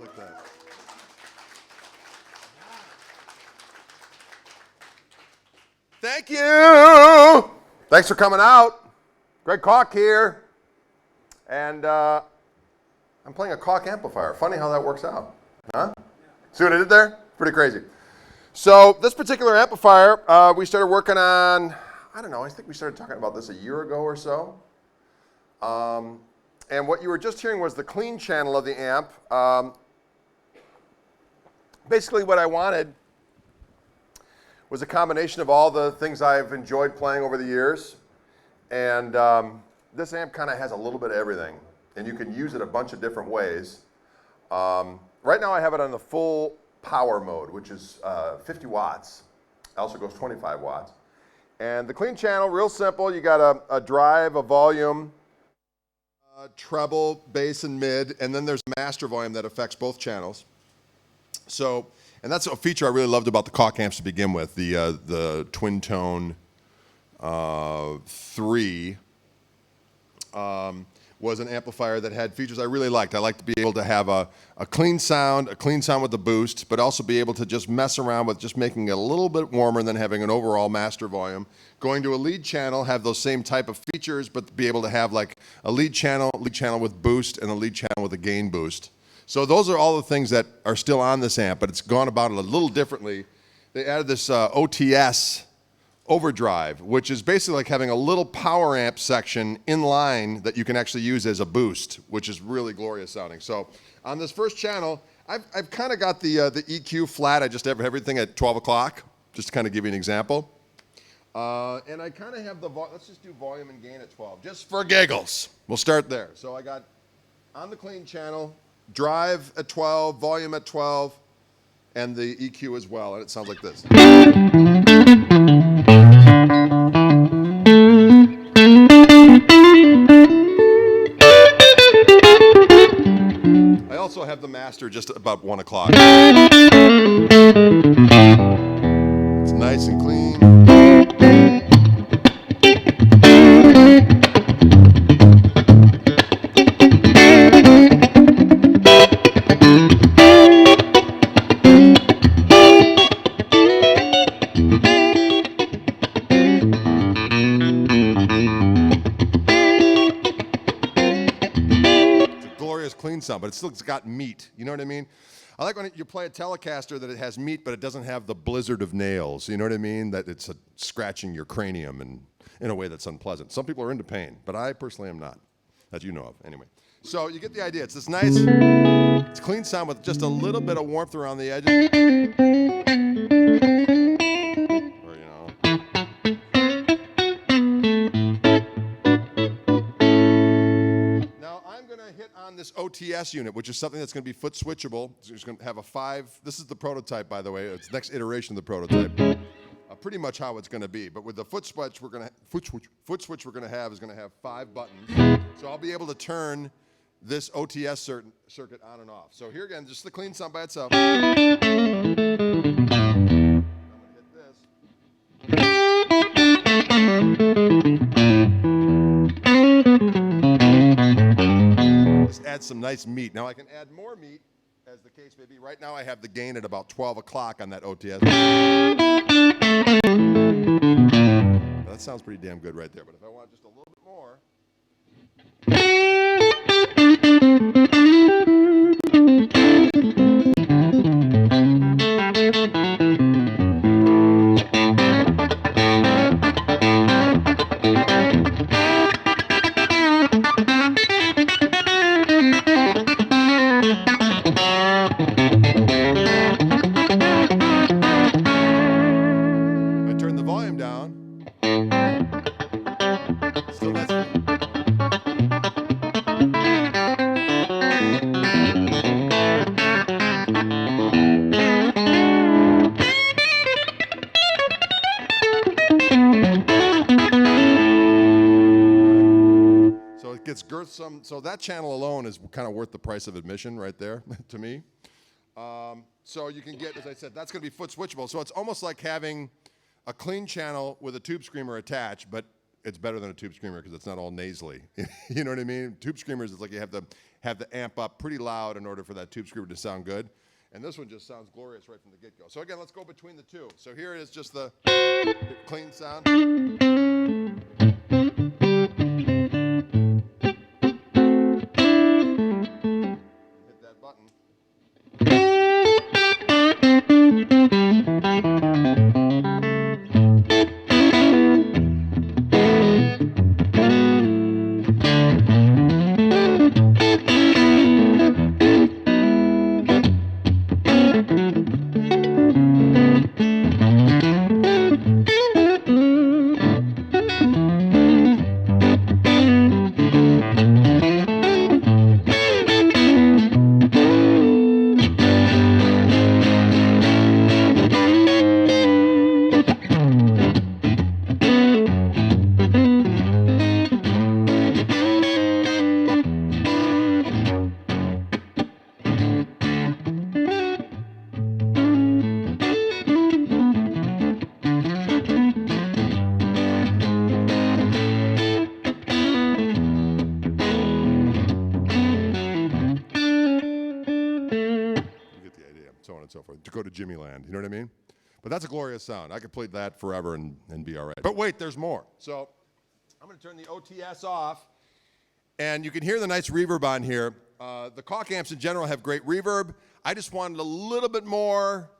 like that. Thank you. Thanks for coming out. Greg Koch here. And I'm playing a Koch amplifier. Funny how that works out. Huh? See what I did there? Pretty crazy. So this particular amplifier, we started working on, I don't know, I think we started talking about this a year ago or so. And what you were just hearing was the clean channel of the amp. Basically what I wanted was a combination of all the things I've enjoyed playing over the years. And this amp kind of has a little bit of everything. And you can use it a bunch of different ways. Right now I have it on the full power mode, which is 50 watts. It also goes 25 watts. And the clean channel, real simple. You got a drive, a volume, treble, bass, and mid. And then there's a master volume that affects both channels. So, and that's a feature I really loved about the Koch amps to begin with, the twin tone 3 was an amplifier that had features I really liked. I liked to be able to have a clean sound with the boost, but also be able to just mess around with just making it a little bit warmer than having an overall master volume. Going to a lead channel, have those same type of features, but be able to have like a lead channel with boost, and a lead channel with a gain boost. So those are all the things that are still on this amp, but it's gone about it a little differently. They added this OTS overdrive, which is basically like having a little power amp section in line that you can actually use as a boost, which is really glorious sounding. So on this first channel, I've kind of got the EQ flat. I just have everything at 12 o'clock, just to kind of give you an example. And I kind of have let's just do volume and gain at 12, just for giggles. We'll start there. So I got on the clean channel, drive at 12, volume at 12, and the EQ as well, and it sounds like this. I also have the master just about 1 o'clock. It's nice and clean. Clean sound, but it's got meat. You know what I mean? I like when you play a Telecaster that it has meat, but it doesn't have the blizzard of nails. You know what I mean? That it's scratching your cranium and in a way that's unpleasant. Some people are into pain, but I personally am not, as you know of. Anyway, so you get the idea. It's this nice, it's clean sound with just a little bit of warmth around the edges. Or, you know. Hit on this OTS unit, which is something that's going to be foot switchable. It's going to have a 5. This is the prototype, by the way. It's the next iteration of the prototype. Pretty much how it's going to be. But with the foot switch, we're going to have 5 buttons. So I'll be able to turn this OTS circuit on and off. So here again, just the clean sound by itself. I'm going to hit this. Add some nice meat. Now I can add more meat as the case may be. Right now I have the gain at about 12 o'clock on that OTS. That sounds pretty damn good right there, but if I want just a little bit more. So that channel alone is kind of worth the price of admission right there to me. So you can get, as I said, that's going to be foot switchable. So it's almost like having a clean channel with a tube screamer attached, but it's better than a tube screamer because it's not all nasally. You know what I mean? Tube screamers, it's like you have to have the amp up pretty loud in order for that tube screamer to sound good. And this one just sounds glorious right from the get-go. So again, let's go between the two. So here it is, just the clean sound. Hit that button. So forth, to go to Jimmy Land, you know what I mean? But that's a glorious sound. I could play that forever and be all right. But wait, there's more. So I'm going to turn the OTS off, and you can hear the nice reverb on here. The Koch amps in general have great reverb. I just wanted a little bit more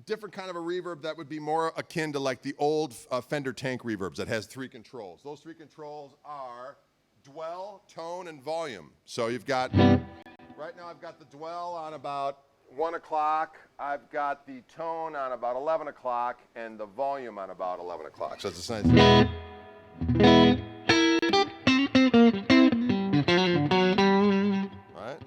different kind of a reverb that would be more akin to like the old Fender Tank reverbs that has 3 controls. Those 3 controls are dwell, tone, and volume. So you've got, right now I've got the dwell on about 1 o'clock, I've got the tone on about 11 o'clock, and the volume on about 11 o'clock. So it's a nice. Right? Right?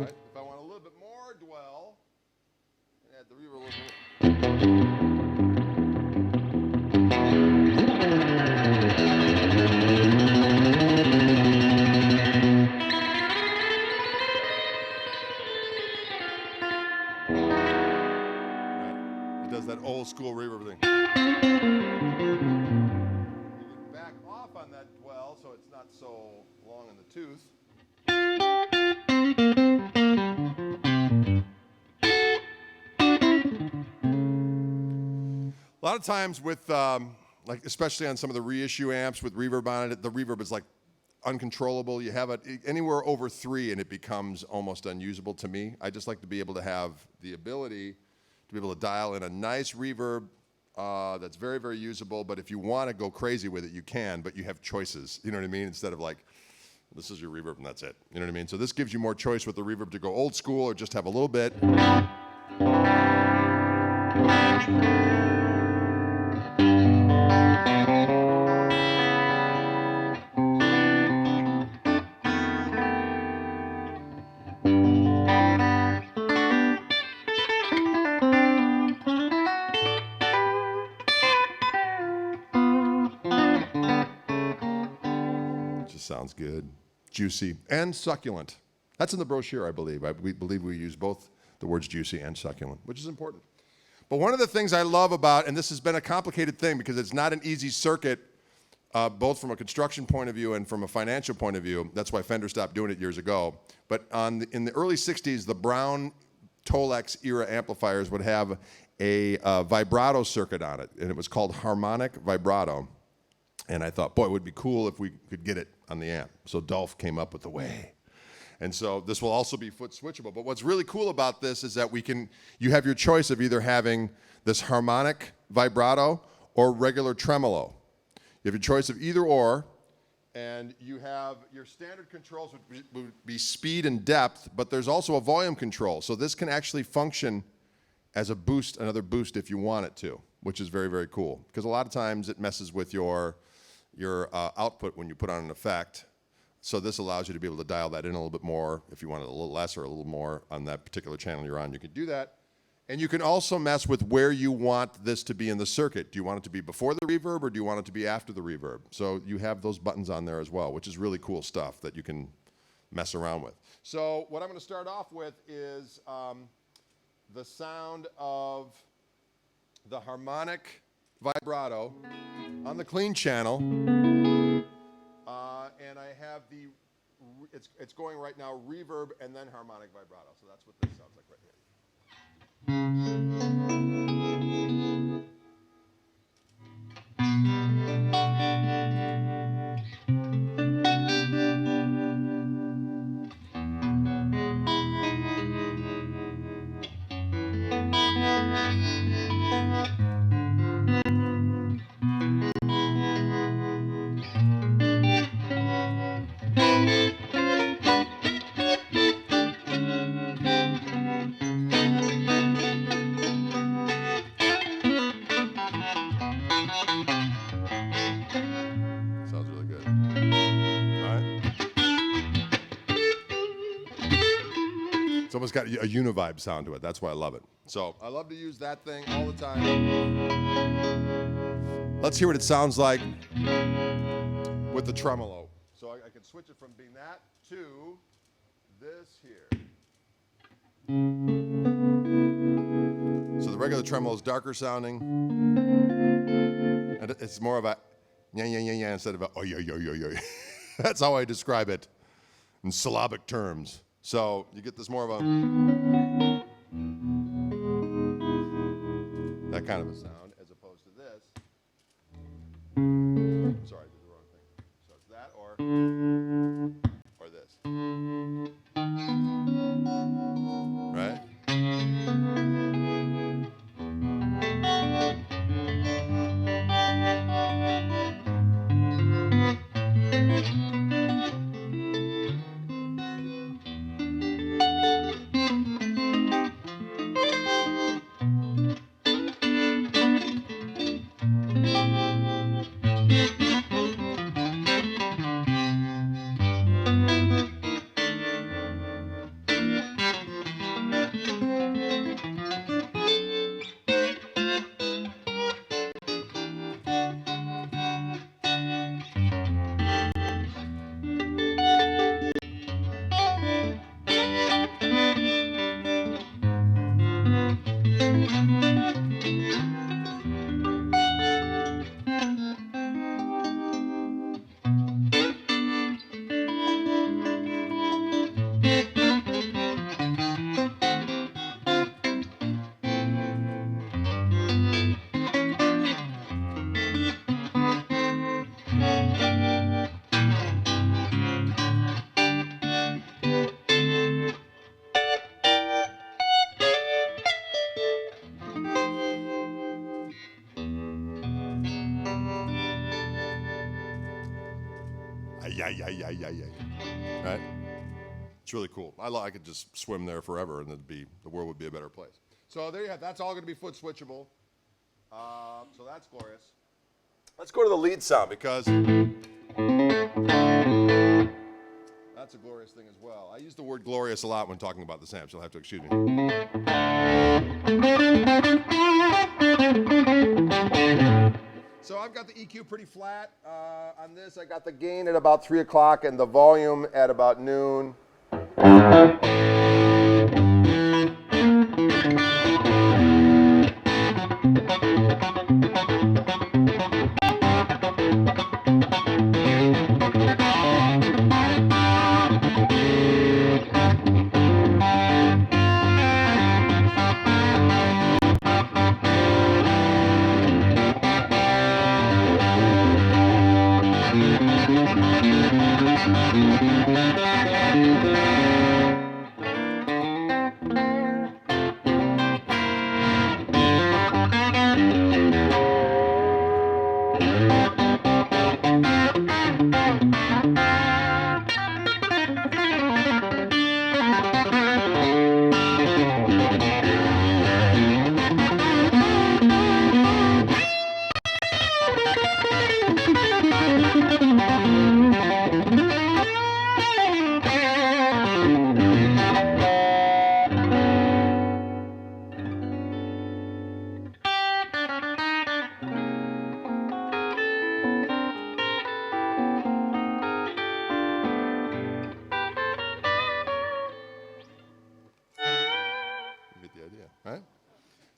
If I want a little bit more dwell, add the reverb a little bit. It does that old school reverb thing. You can back off on that dwell so it's not so long in the tooth. A lot of times with, like especially on some of the reissue amps with reverb on it, the reverb is like uncontrollable. You have it anywhere over 3 and it becomes almost unusable to me. I just like to be able to have the ability to be able to dial in a nice reverb that's very, very usable. But if you want to go crazy with it, you can, but you have choices. You know what I mean? Instead of like, this is your reverb and that's it. You know what I mean? So this gives you more choice with the reverb to go old school or just have a little bit. Sounds good, juicy, and succulent. That's in the brochure, I believe. We believe we use both the words juicy and succulent, which is important. But one of the things I love about, and this has been a complicated thing because it's not an easy circuit, both from a construction point of view and from a financial point of view. That's why Fender stopped doing it years ago. But in the early 60s, the Brown Tolex era amplifiers would have a vibrato circuit on it, and it was called Harmonic Vibrato. And I thought, boy, it would be cool if we could get it on the amp. So Dolph came up with the way. And so this will also be foot switchable. But what's really cool about this is that you have your choice of either having this harmonic vibrato or regular tremolo. You have your choice of either or, and you have your standard controls would be speed and depth, but there's also a volume control. So this can actually function as a boost, another boost if you want it to, which is very, very cool. Because a lot of times it messes with your output when you put on an effect. So this allows you to be able to dial that in a little bit more. If you want it a little less or a little more on that particular channel you're on, you can do that. And you can also mess with where you want this to be in the circuit. Do you want it to be before the reverb, or do you want it to be after the reverb? So you have those buttons on there as well, which is really cool stuff that you can mess around with. So what I'm going to start off with is the sound of the harmonic vibrato on the clean channel. And I have it's going right now reverb and then harmonic vibrato. So that's what this sounds like right here. Sounds really good. All right. It's almost got a univibe sound to it. That's why I love it. So I love to use that thing all the time. Let's hear what it sounds like with the tremolo. So I can switch it from being that to this here. So the regular tremolo is darker sounding, and it's more of a yeah instead of a oh yo. That's how I describe it in syllabic terms. So you get this more of a that kind of a sound as opposed to this. Sorry, I did the wrong thing. So it's that or this. Right? Yeah. Right? It's really cool. I could just swim there forever, and the world would be a better place. So there you have. That's all going to be foot switchable. So that's glorious. Let's go to the lead sound because that's a glorious thing as well. I use the word glorious a lot when talking about this amp. So you'll have to excuse me. So I've got the EQ pretty flat on this. I got the gain at about 3 o'clock and the volume at about noon.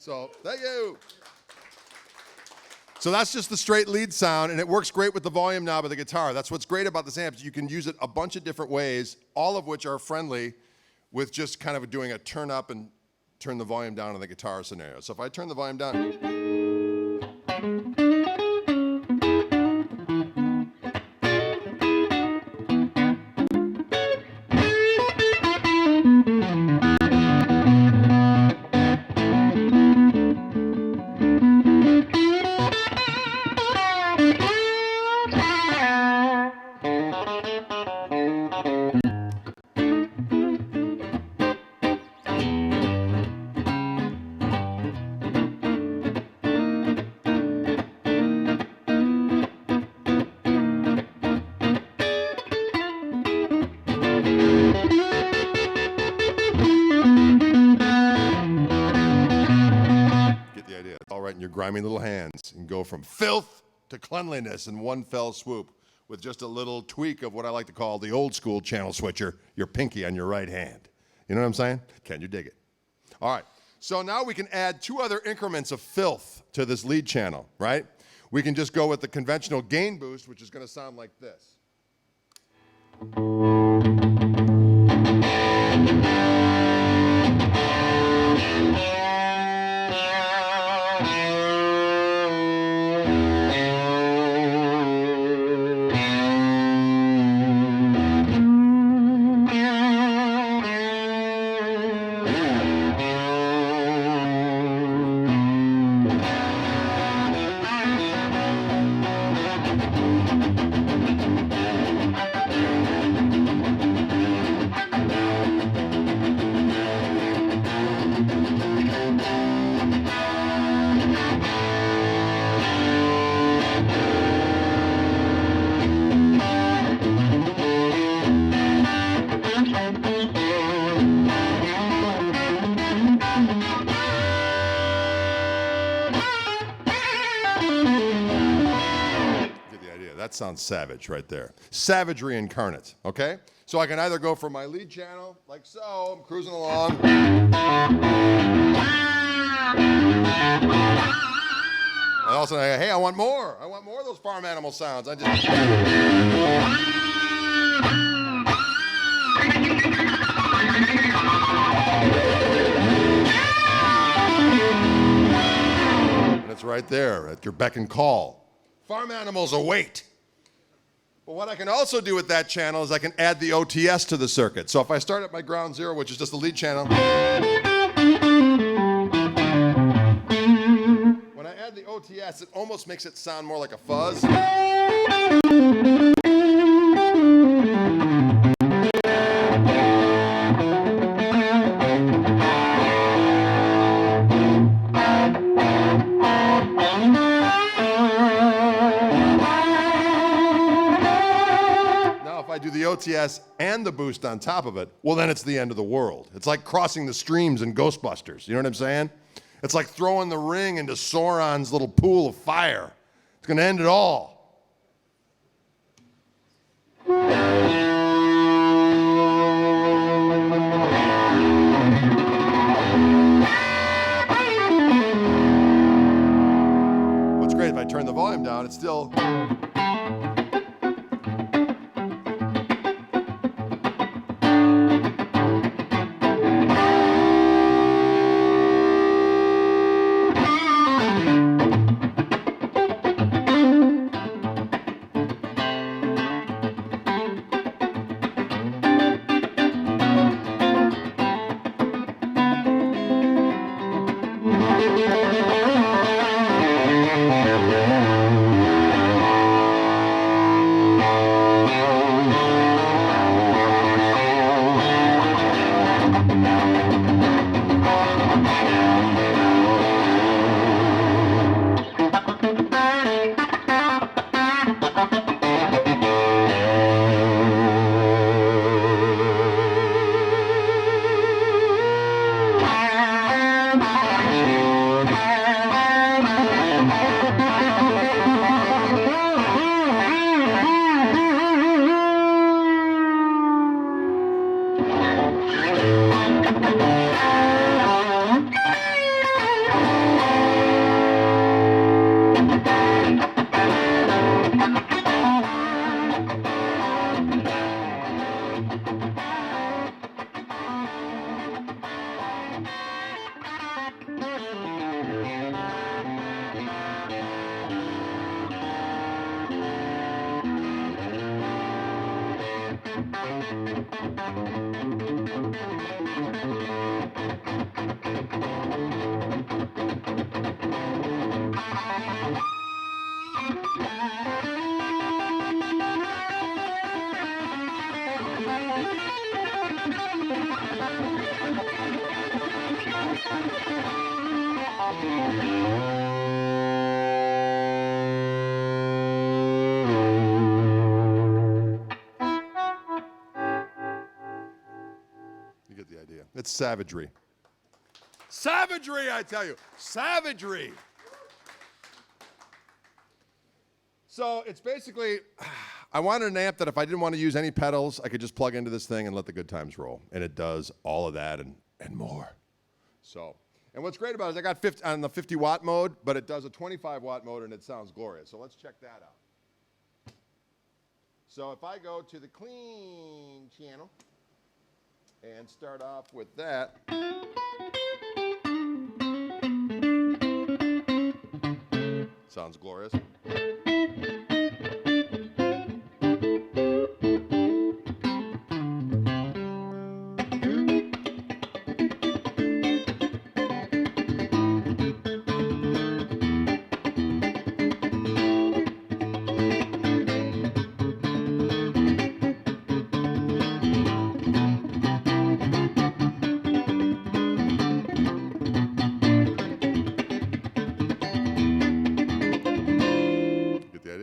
So, thank you. So that's just the straight lead sound, and it works great with the volume knob of the guitar. That's what's great about this amp, is you can use it a bunch of different ways, all of which are friendly with just kind of doing a turn up and turn the volume down on the guitar scenario. So if I turn the volume down, in your grimy little hands, and go from filth to cleanliness in one fell swoop with just a little tweak of what I like to call the old school channel switcher, your pinky on your right hand. You know what I'm saying? Can you dig it? All right, so now we can add two other increments of filth to this lead channel, right? We can just go with the conventional gain boost, which is going to sound like this. That sounds savage right there. Savagery incarnate, okay? So I can either go for my lead channel, like so, I'm cruising along. And all of a sudden, hey, I want more. I want more of those farm animal sounds. And it's right there at your beck and call. Farm animals await. But what I can also do with that channel is I can add the OTS to the circuit. So if I start at my ground zero, which is just the lead channel, when I add the OTS, it almost makes it sound more like a fuzz. I do the OTS and the boost on top of it, well, then it's the end of the world. It's like crossing the streams in Ghostbusters. You know what I'm saying? It's like throwing the ring into Sauron's little pool of fire. It's going to end it all. What's great, if I turn the volume down, it's still... You get the idea. It's savagery. Savagery, I tell you. Savagery. So it's basically, I wanted an amp that if I didn't want to use any pedals, I could just plug into this thing and let the good times roll. And it does all of that and more. So, and what's great about it is I got 50, on the 50 watt mode, but it does a 25 watt mode and it sounds glorious. So let's check that out. So if I go to the clean channel and start off with that. Sounds glorious.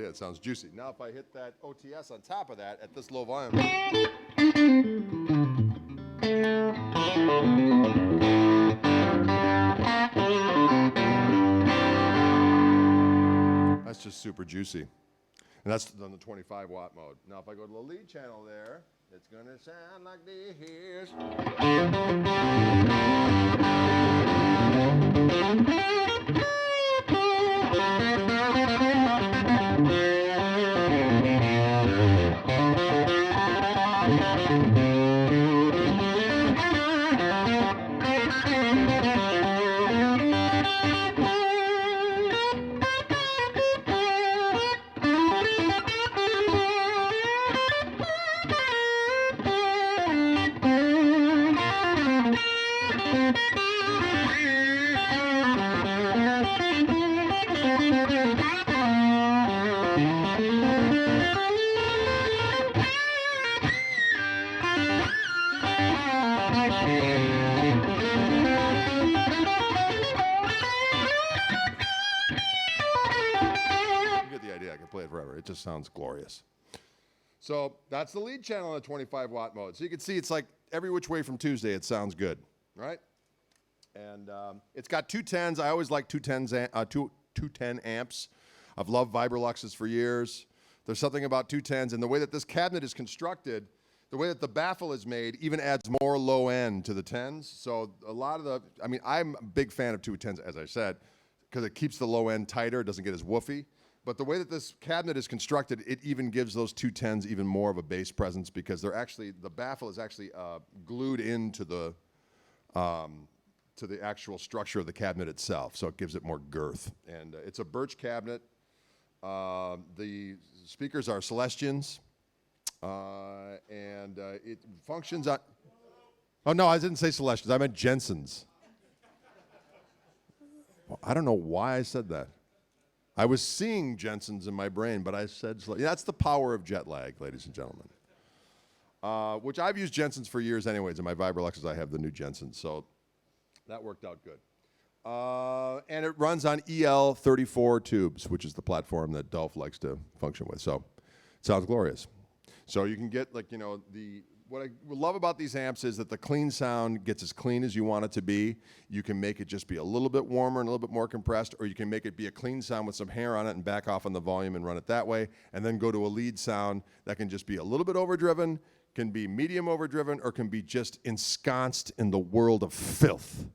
It sounds juicy. Now if I hit that OTS on top of that at this low volume. That's just super juicy. And that's on the 25 watt mode. Now if I go to the lead channel there, it's going to sound like this. It just sounds glorious. So that's the lead channel in the 25 watt mode. So you can see it's like every which way from Tuesday, it sounds good, right? And it's got 210s. I always like 210 amps. I've loved Vibroluxes for years. There's something about 210s, and the way that this cabinet is constructed, the way that the baffle is made even adds more low end to the 10s. So a lot of the, I mean, I'm a big fan of 210s, as I said, because it keeps the low end tighter. It doesn't get as woofy. But the way that this cabinet is constructed, it even gives those 210s even more of a bass presence because they're actually, the baffle is actually glued into the actual structure of the cabinet itself, so it gives it more girth. And it's a birch cabinet. The speakers are Celestians, and it functions on. Oh no, I didn't say Celestians. I meant Jensen's. Well, I don't know why I said that. I was seeing Jensen's in my brain, but I said, that's the power of jet lag, ladies and gentlemen. Which I've used Jensen's for years anyways. In my Vibroluxes, I have the new Jensen's, so that worked out good. And it runs on EL34 tubes, which is the platform that Dolph likes to function with. So it sounds glorious. So you can get, like, you know, what I love about these amps is that the clean sound gets as clean as you want it to be. You can make it just be a little bit warmer and a little bit more compressed, or you can make it be a clean sound with some hair on it and back off on the volume and run it that way, and then go to a lead sound that can just be a little bit overdriven, can be medium overdriven, or can be just ensconced in the world of filth.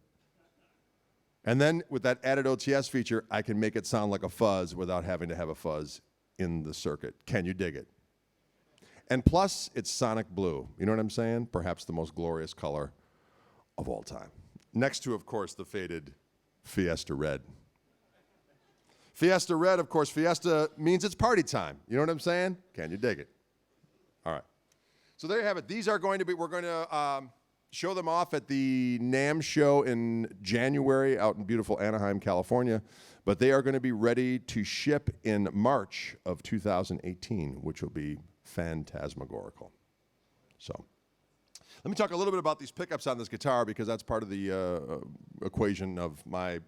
And then with that added OTS feature, I can make it sound like a fuzz without having to have a fuzz in the circuit. Can you dig it? And plus, it's sonic blue. You know what I'm saying? Perhaps the most glorious color of all time. Next to, of course, the faded Fiesta Red. Fiesta Red, of course, Fiesta means it's party time. You know what I'm saying? Can you dig it? All right. So there you have it. These are going to be, we're going to show them off at the NAMM show in January out in beautiful Anaheim, California. But they are going to be ready to ship in March of 2018, which will be phantasmagorical. So let me talk a little bit about these pickups on this guitar, because that's part of the equation of my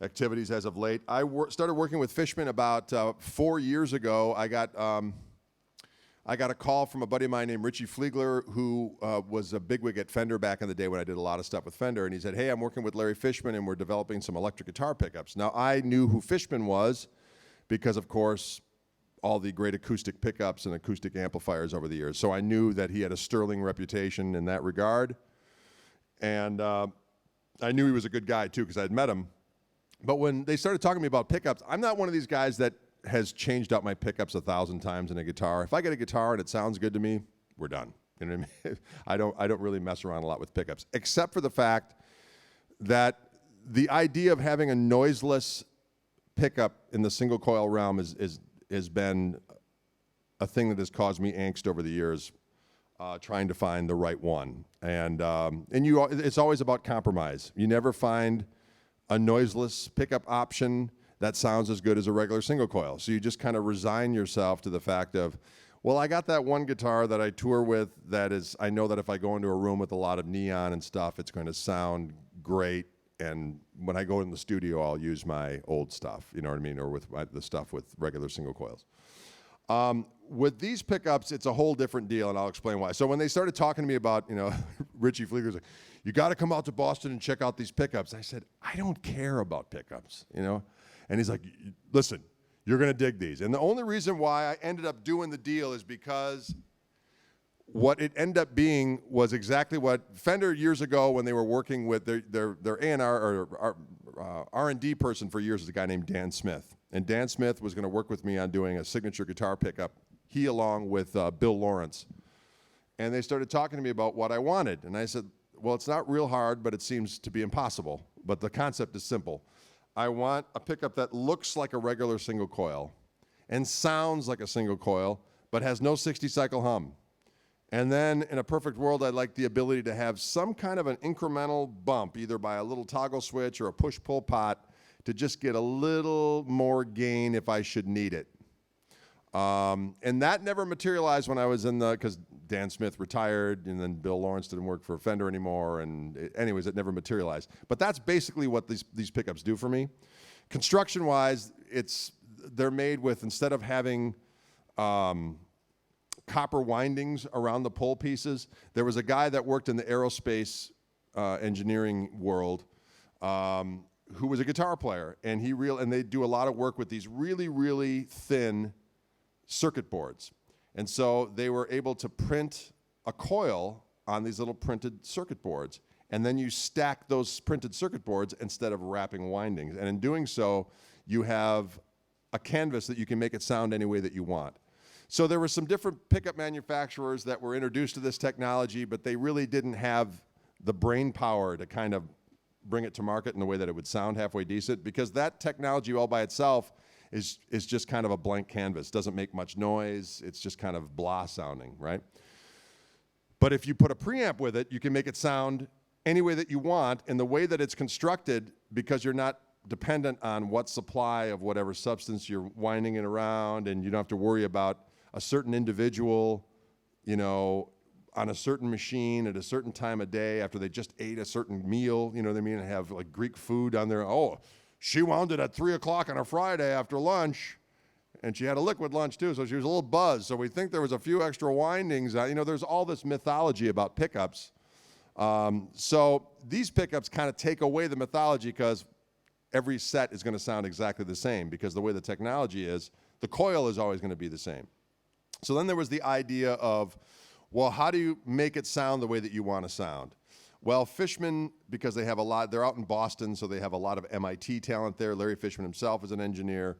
activities as of late. I started working with Fishman about 4 years ago. I got a call from a buddy of mine named Richie Fliegler, who was a bigwig at Fender back in the day when I did a lot of stuff with Fender. And he said, hey, I'm working with Larry Fishman, and we're developing some electric guitar pickups. Now, I knew who Fishman was because, of course, all the great acoustic pickups and acoustic amplifiers over the years. So I knew that he had a sterling reputation in that regard. And I knew he was a good guy, too, because I had met him. But when they started talking to me about pickups, I'm not one of these guys that has changed out my pickups 1,000 times in a guitar. If I get a guitar and it sounds good to me, we're done. You know what I mean? I don't really mess around a lot with pickups, except for the fact that the idea of having a noiseless pickup in the single coil realm has been a thing that has caused me angst over the years, trying to find the right one. And it's always about compromise. You never find a noiseless pickup option that sounds as good as a regular single coil. So you just kind of resign yourself to the fact of, well, I got that one guitar that I tour with that is, I know that if I go into a room with a lot of neon and stuff, it's going to sound great. And when I go in the studio, I'll use my old stuff, you know what I mean? Or with the stuff with regular single coils. With these pickups, it's a whole different deal, and I'll explain why. So when they started talking to me about, Richie Flieger's like, you got to come out to Boston and check out these pickups. I said, I don't care about pickups, And he's like, listen, you're going to dig these. And the only reason why I ended up doing the deal is because what it ended up being was exactly what Fender years ago, when they were working with their A&R or R&D person for years, was a guy named Dan Smith. And Dan Smith was going to work with me on doing a signature guitar pickup, he along with Bill Lawrence. And they started talking to me about what I wanted. And I said, well, it's not real hard, but it seems to be impossible. But the concept is simple. I want a pickup that looks like a regular single coil and sounds like a single coil, but has no 60-cycle hum. And then in a perfect world, I'd like the ability to have some kind of an incremental bump, either by a little toggle switch or a push-pull pot, to just get a little more gain if I should need it. And that never materialized when I was because Dan Smith retired, and then Bill Lawrence didn't work for Fender anymore, and anyways, it never materialized. But that's basically what these pickups do for me. Construction-wise, they're made with, instead of having copper windings around the pole pieces, there was a guy that worked in the aerospace engineering world who was a guitar player, and they do a lot of work with these really, really thin circuit boards. And so they were able to print a coil on these little printed circuit boards, and then you stack those printed circuit boards instead of wrapping windings. And in doing so, you have a canvas that you can make it sound any way that you want. So there were some different pickup manufacturers that were introduced to this technology, but they really didn't have the brain power to kind of bring it to market in the way that it would sound halfway decent, because that technology all by itself is just kind of a blank canvas. Doesn't make much noise. It's just kind of blah sounding, right? But if you put a preamp with it, you can make it sound any way that you want, and the way that it's constructed, because you're not dependent on what supply of whatever substance you're winding it around, and you don't have to worry about a certain individual, on a certain machine at a certain time of day after they just ate a certain meal, you know what I mean, and have like Greek food on there. Oh, she wound it at 3 o'clock on a Friday after lunch, and she had a liquid lunch too, so she was a little buzzed. So we think there was a few extra windings. There's all this mythology about pickups. So these pickups kind of take away the mythology, because every set is going to sound exactly the same, because the way the technology is, the coil is always going to be the same. So then there was the idea of, well, how do you make it sound the way that you want to sound? Well, Fishman, because they're out in Boston, so they have a lot of MIT talent there. Larry Fishman himself is an engineer.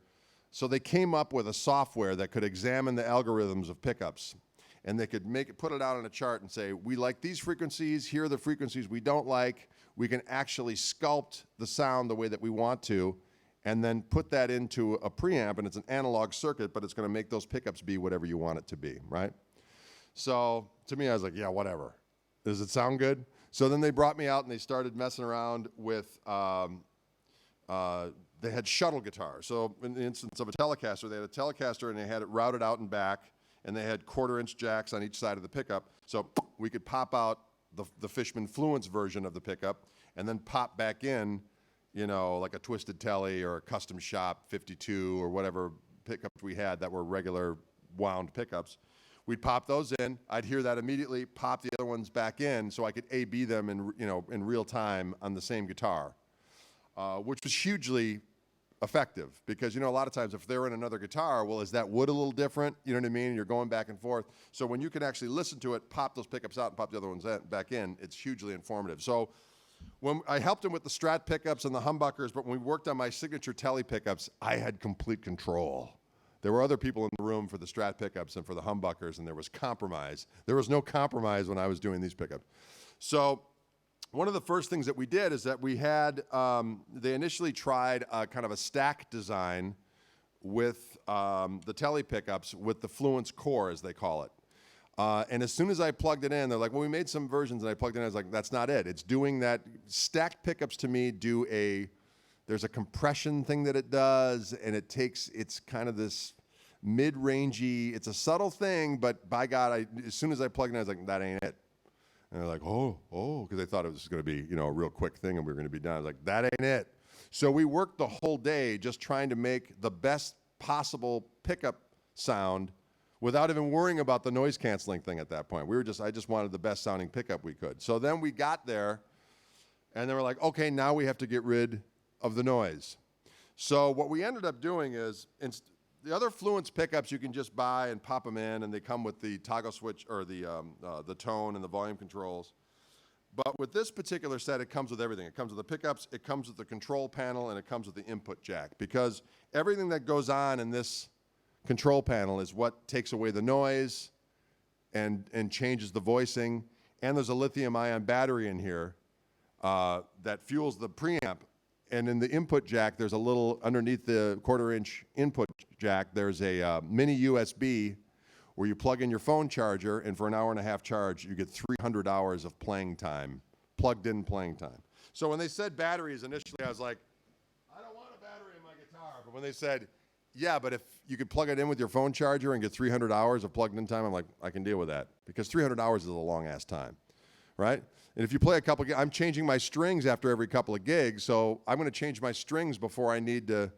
So they came up with a software that could examine the algorithms of pickups. And they could put it out on a chart and say, we like these frequencies, here are the frequencies we don't like. We can actually sculpt the sound the way that we want to, and then put that into a preamp, and it's an analog circuit, but it's going to make those pickups be whatever you want it to be, right? So to me, I was like, yeah, whatever. Does it sound good? So then they brought me out and they started messing around with, they had shuttle guitars. So in the instance of a Telecaster, they had a Telecaster and they had it routed out and back, and they had 1/4-inch jacks on each side of the pickup. So we could pop out the Fishman Fluence version of the pickup and then pop back in, you know, like a Twisted Telly or a Custom Shop 52 or whatever pickups we had that were regular wound pickups. We'd pop those in. I'd hear that immediately, pop the other ones back in, so I could A/B them in real time on the same guitar, which was hugely effective because, you know, a lot of times if they're in another guitar, well, is that wood a little different? You know what I mean? You're going back and forth. So when you can actually listen to it, pop those pickups out and pop the other ones back in, it's hugely informative. So when I helped him with the Strat pickups and the humbuckers, but when we worked on my signature Telly pickups, I had complete control. There were other people in the room for the Strat pickups and for the humbuckers, and there was compromise. There was no compromise when I was doing these pickups. So one of the first things that we did is that we had, they initially tried kind of a stack design with the Telly pickups with the Fluence core, as they call it. And as soon as I plugged it in, they're like, well, we made some versions, and I plugged it in, I was like, that's not it. It's doing that. Stacked pickups to me there's a compression thing that it does, and it's kind of this mid-rangey, it's a subtle thing, but by God, as soon as I plugged it in, I was like, that ain't it. And they're like, oh, because they thought it was going to be, you know, a real quick thing and we were going to be done. I was like, that ain't it. So we worked the whole day just trying to make the best possible pickup sound without even worrying about the noise canceling thing at that point. I just wanted the best sounding pickup we could. So then we got there and they were like, okay, now we have to get rid of the noise. So what we ended up doing is, the other Fluence pickups you can just buy and pop them in, and they come with the toggle switch or the tone and the volume controls. But with this particular set, it comes with everything. It comes with the pickups, it comes with the control panel, and it comes with the input jack. Because everything that goes on in this control panel is what takes away the noise and changes the voicing. And there's a lithium-ion battery in here that fuels the preamp. And in the input jack, there's a little, underneath the 1/4-inch input jack, there's a mini USB where you plug in your phone charger, and for an 1.5-hour charge, you get 300 hours of playing time, plugged in playing time. So when they said batteries, initially I was like, I don't want a battery in my guitar. But when they said, yeah, but if you could plug it in with your phone charger and get 300 hours of plugged in time, I'm like, I can deal with that. Because 300 hours is a long-ass time. Right? And if you play a couple, I'm changing my strings after every couple of gigs, so I'm going to change my strings before I need to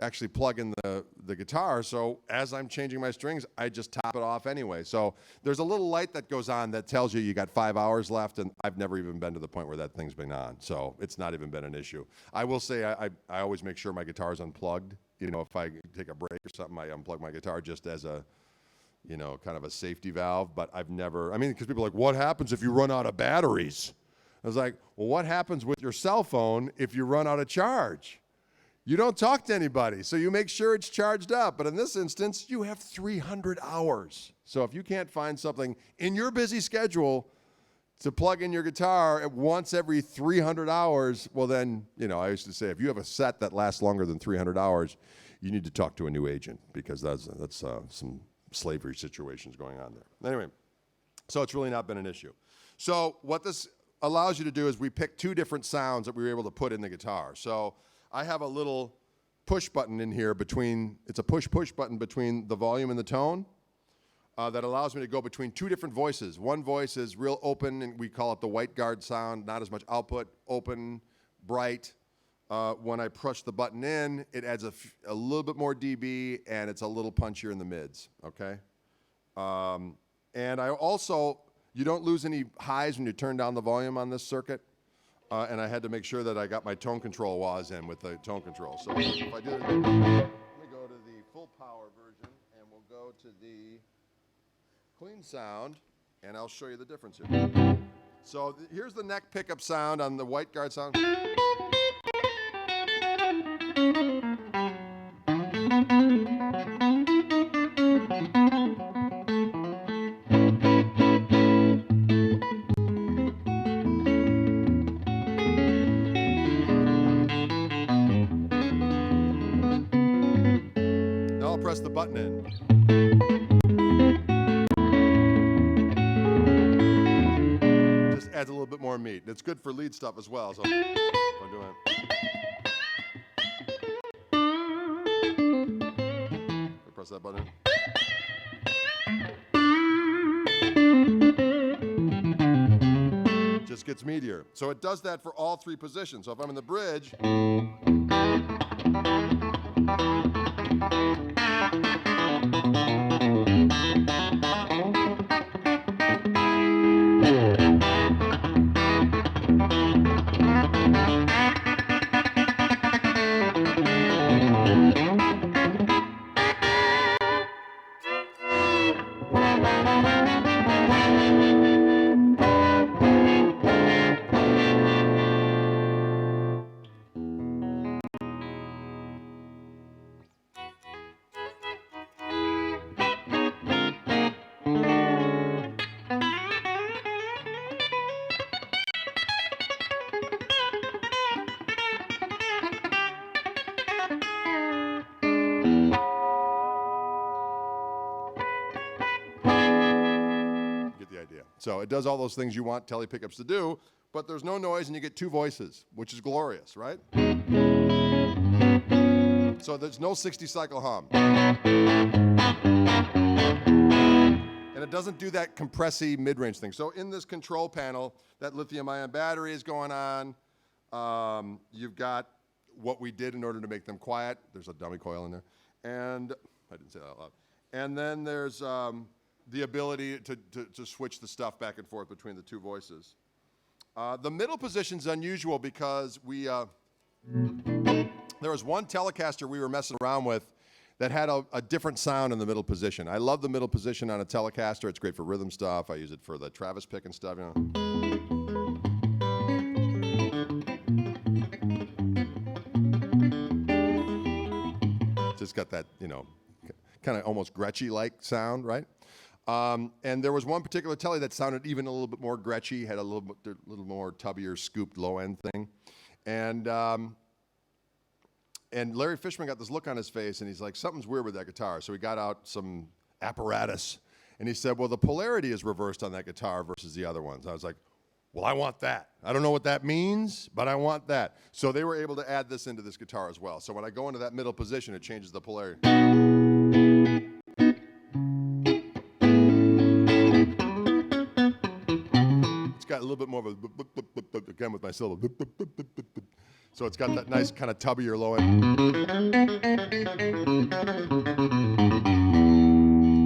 actually plug in the guitar. So as I'm changing my strings, I just top it off anyway. So there's a little light that goes on that tells you got 5 hours left, and I've never even been to the point where that thing's been on. So it's not even been an issue. I will say I always make sure my guitar's unplugged. You know, if I take a break or something, I unplug my guitar just as a, you know, kind of a safety valve, but I've never, because people are like, what happens if you run out of batteries? I was like, well, what happens with your cell phone if you run out of charge? You don't talk to anybody, so you make sure it's charged up. But in this instance, you have 300 hours. So if you can't find something in your busy schedule to plug in your guitar at once every 300 hours, well then, you know, I used to say, if you have a set that lasts longer than 300 hours, you need to talk to a new agent, because that's some slavery situations going on there. Anyway, so it's really not been an issue. So what this allows you to do is we pick 2 different sounds that we were able to put in the guitar. So I have a little push button in here it's a push button between the volume and the tone that allows me to go between 2 different voices. One voice is real open, and we call it the white guard sound, not as much output, open, bright. When I push the button in, it adds a little bit more dB, and it's a little punchier in the mids, okay? And I also, you don't lose any highs when you turn down the volume on this circuit, and I had to make sure that I got my tone control wahs in with the tone control. So if I do it, let me go to the full power version, and we'll go to the clean sound, and I'll show you the difference here. So here's the neck pickup sound on the white guard sound. Now I'll press the button in. beat. It's good for lead stuff as well. So if I'm doing it. Press that button. Just gets meatier. So it does that for all three positions. So if I'm in the bridge, so it does all those things you want tele pickups to do, but there's no noise and you get two voices, which is glorious, right? So there's no 60 cycle hum. And it doesn't do that compressy mid-range thing. So in this control panel, that lithium-ion battery is going on. You've got what we did in order to make them quiet. There's a dummy coil in there. And I didn't say that out loud. And then there's the ability to switch the stuff back and forth between the two voices. The middle position's unusual because there was one Telecaster we were messing around with that had a different sound in the middle position. I love the middle position on a Telecaster. It's great for rhythm stuff. I use it for the Travis pick and stuff, you know. Just got that, you know, kind of almost Gretschy-like sound, right? And there was one particular telly that sounded even a little bit more Gretschy, had a little more tubbier, scooped low-end thing. And Larry Fishman got this look on his face, and he's like, something's weird with that guitar. So he got out some apparatus, and he said, well, the polarity is reversed on that guitar versus the other ones. I was like, well, I want that. I don't know what that means, but I want that. So they were able to add this into this guitar as well. So when I go into that middle position, it changes the polarity. Got a little bit more of a, again with my syllable. So it's got that nice kind of tubbier low end.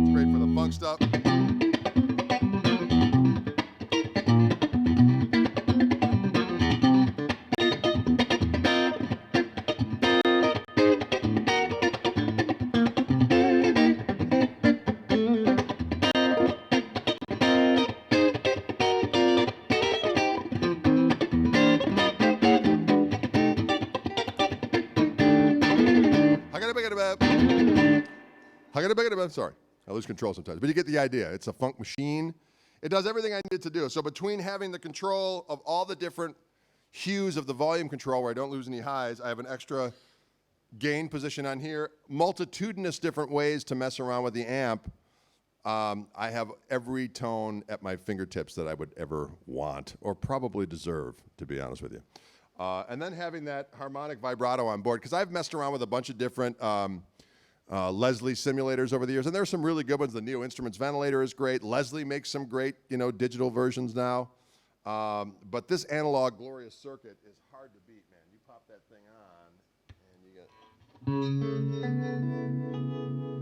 It's great for the funk stuff. Sorry, I lose control sometimes, but you get the idea. It's a funk machine. It does everything I need it to do. So between having the control of all the different hues of the volume control where I don't lose any highs, I have an extra gain position on here, multitudinous different ways to mess around with the amp. I have every tone at my fingertips that I would ever want, or probably deserve, to be honest with you. And then having that harmonic vibrato on board, because I've messed around with a bunch of different Leslie simulators over the years, and there are some really good ones. The Neo Instruments ventilator is great. Leslie makes some great, you know, digital versions now. But this analog glorious circuit is hard to beat, man. You pop that thing on,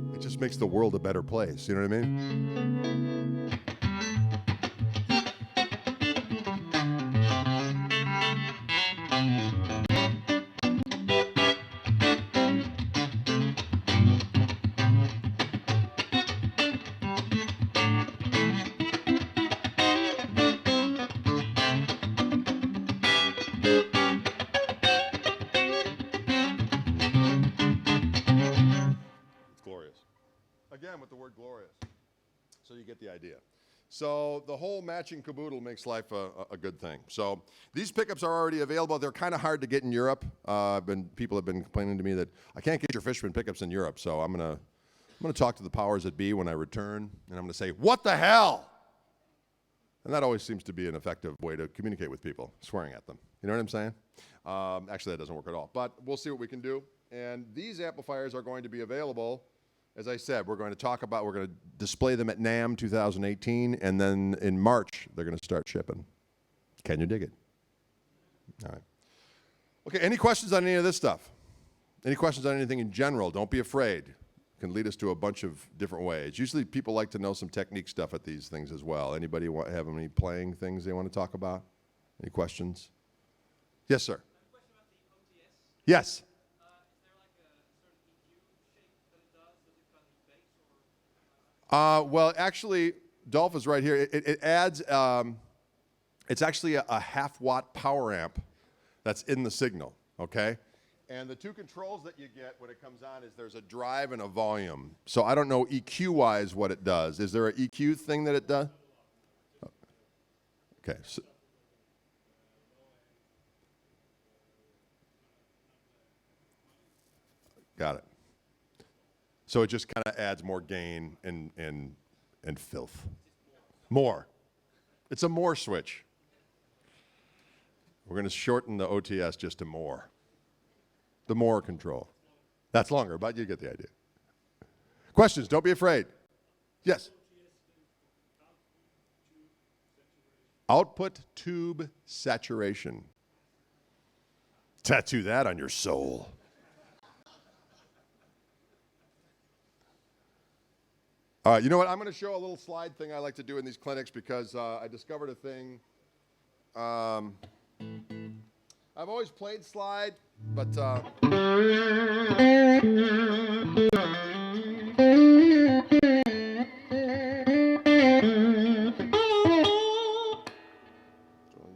and it just makes the world a better place. You know what I mean? Again, with the word glorious. So you get the idea. So the whole matching caboodle makes life a good thing. So these pickups are already available. They're kind of hard to get in Europe. People have been complaining to me that I can't get your Fishman pickups in Europe. So I'm gonna talk to the powers that be when I return, and I'm gonna say, what the hell? And that always seems to be an effective way to communicate with people, swearing at them. You know what I'm saying? Actually, that doesn't work at all. But we'll see what we can do. And these amplifiers are going to be available. As I said, we're going to display them at NAMM 2018, and then in March, they're going to start shipping. Can you dig it? All right. Okay, any questions on any of this stuff? Any questions on anything in general? Don't be afraid. It can lead us to a bunch of different ways. Usually people like to know some technique stuff at these things as well. Anybody have any playing things they want to talk about? Any questions? Yes, sir. Question about the OTS. Yes. Is there like a certain EQ shape that it does? Does it cut any bass or? Well, actually, Dolph is right here. It adds, it's actually a half-watt power amp that's in the signal, okay? And the two controls that you get when it comes on is there's a drive and a volume. So I don't know EQ-wise what it does. Is there an EQ thing that it does? Okay. So, got it. So it just kind of adds more gain and filth. More. It's a more switch. We're going to shorten the OTS just to more. The more control. That's longer, but you get the idea. Questions? Don't be afraid. Yes? Output tube saturation. Tattoo that on your soul. All right, you know what? I'm going to show a little slide thing I like to do in these clinics because I discovered a thing. I've always played slide, but so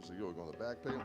usually go on the back pedal.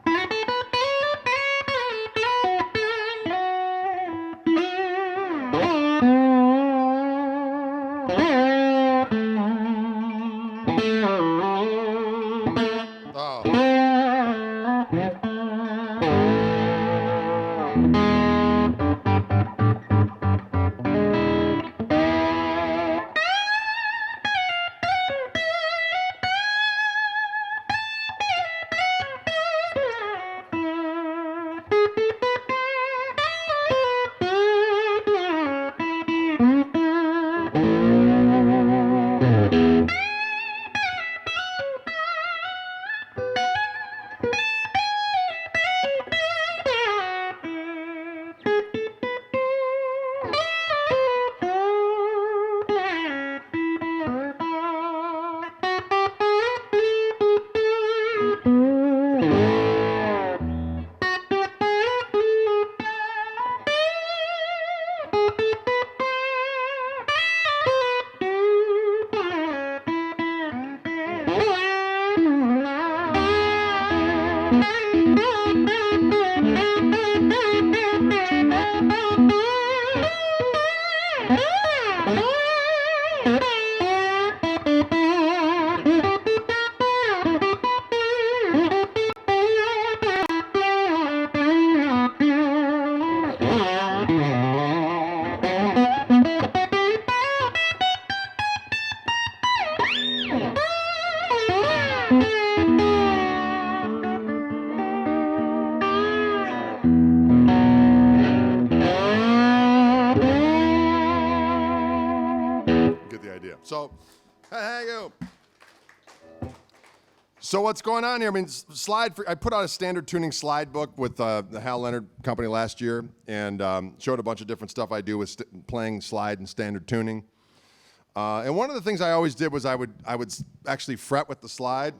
So what's going on here? I mean, I put out a standard tuning slide book with the Hal Leonard Company last year, and showed a bunch of different stuff I do with playing slide and standard tuning. And one of the things I always did was I would actually fret with the slide.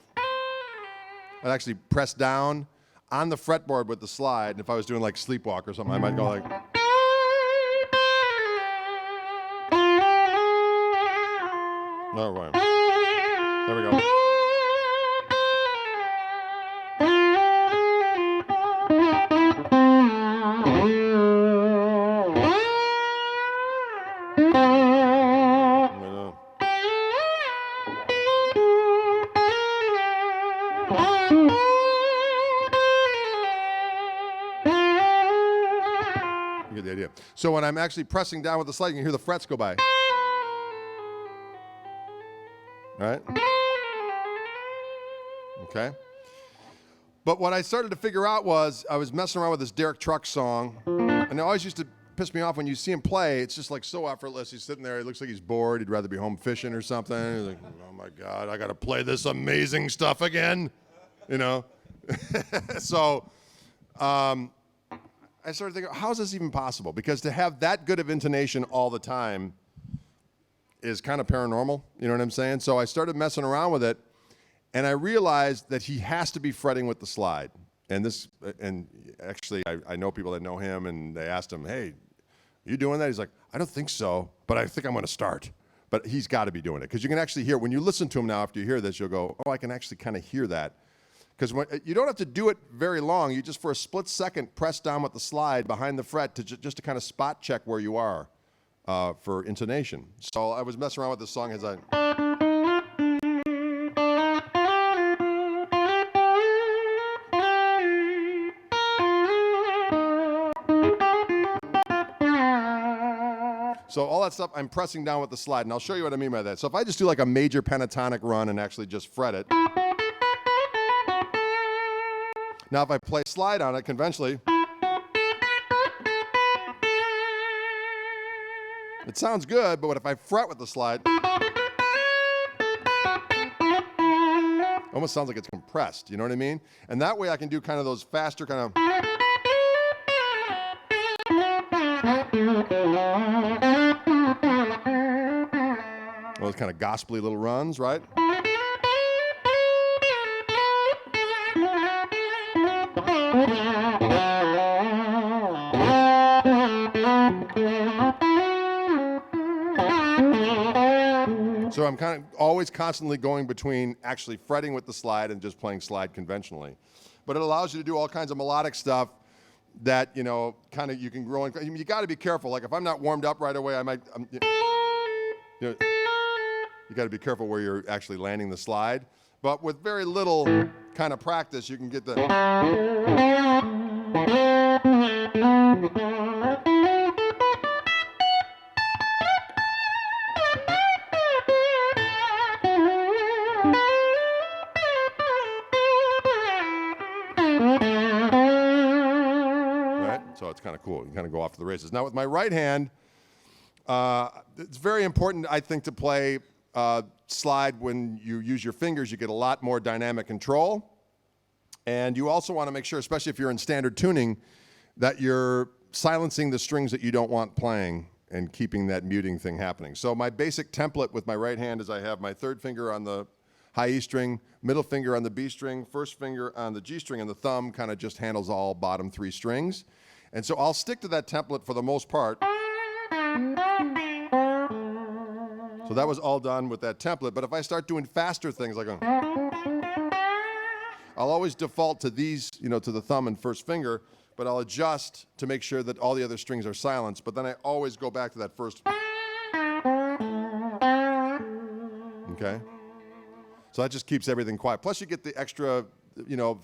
I'd actually press down on the fretboard with the slide, and if I was doing like Sleepwalk or something, I might go like. All right. There we go. You get the idea. So when I'm actually pressing down with the slide, you can hear the frets go by. All right? Okay? But what I started to figure out was I was messing around with this Derek Truck song, and it always used to piss me off when you see him play. It's just like so effortless. He's sitting there. He looks like he's bored. He'd rather be home fishing or something. He's like, oh my God, I got to play this amazing stuff again, you know? So I started thinking, how is this even possible? Because to have that good of intonation all the time is kind of paranormal. You know what I'm saying? So I started messing around with it. And I realized that he has to be fretting with the slide. And actually, I know people that know him, and they asked him, hey, you doing that? He's like, I don't think so, but I think I'm going to start. But he's got to be doing it, because you can actually hear, when you listen to him now after you hear this, you'll go, oh, I can actually kind of hear that. Because you don't have to do it very long. You just, for a split second, press down with the slide behind the fret just to kind of spot check where you are for intonation. So I was messing around with this song as I... So all that stuff, I'm pressing down with the slide, and I'll show you what I mean by that. So if I just do like a major pentatonic run and actually just fret it. Now if I play slide on it conventionally, it sounds good, but if I fret with the slide, it almost sounds like it's compressed, you know what I mean? And that way I can do kind of those faster kind of... those kind of gospel-y little runs, right? So I'm kind of always constantly going between actually fretting with the slide and just playing slide conventionally. But it allows you to do all kinds of melodic stuff that, you know, kind of you can grow in. You got to be careful. Like if I'm not warmed up right away, I might... you got to be careful where you're actually landing the slide. But with very little kind of practice, you can get the... Right? So it's kind of cool. You kind of go off to the races. Now with my right hand, it's very important, I think, to play slide when you use your fingers. You get a lot more dynamic control. And you also want to make sure, especially if you're in standard tuning, that you're silencing the strings that you don't want playing and keeping that muting thing happening. So my basic template with my right hand is I have my third finger on the high E string, middle finger on the B string, first finger on the G string, and the thumb kind of just handles all bottom three strings. And so I'll stick to that template for the most part. So that was all done with that template. But if I start doing faster things like I'll always default to these, you know, to the thumb and first finger, but I'll adjust to make sure that all the other strings are silenced. But then I always go back to that first. Okay? So that just keeps everything quiet. Plus you get the extra, you know,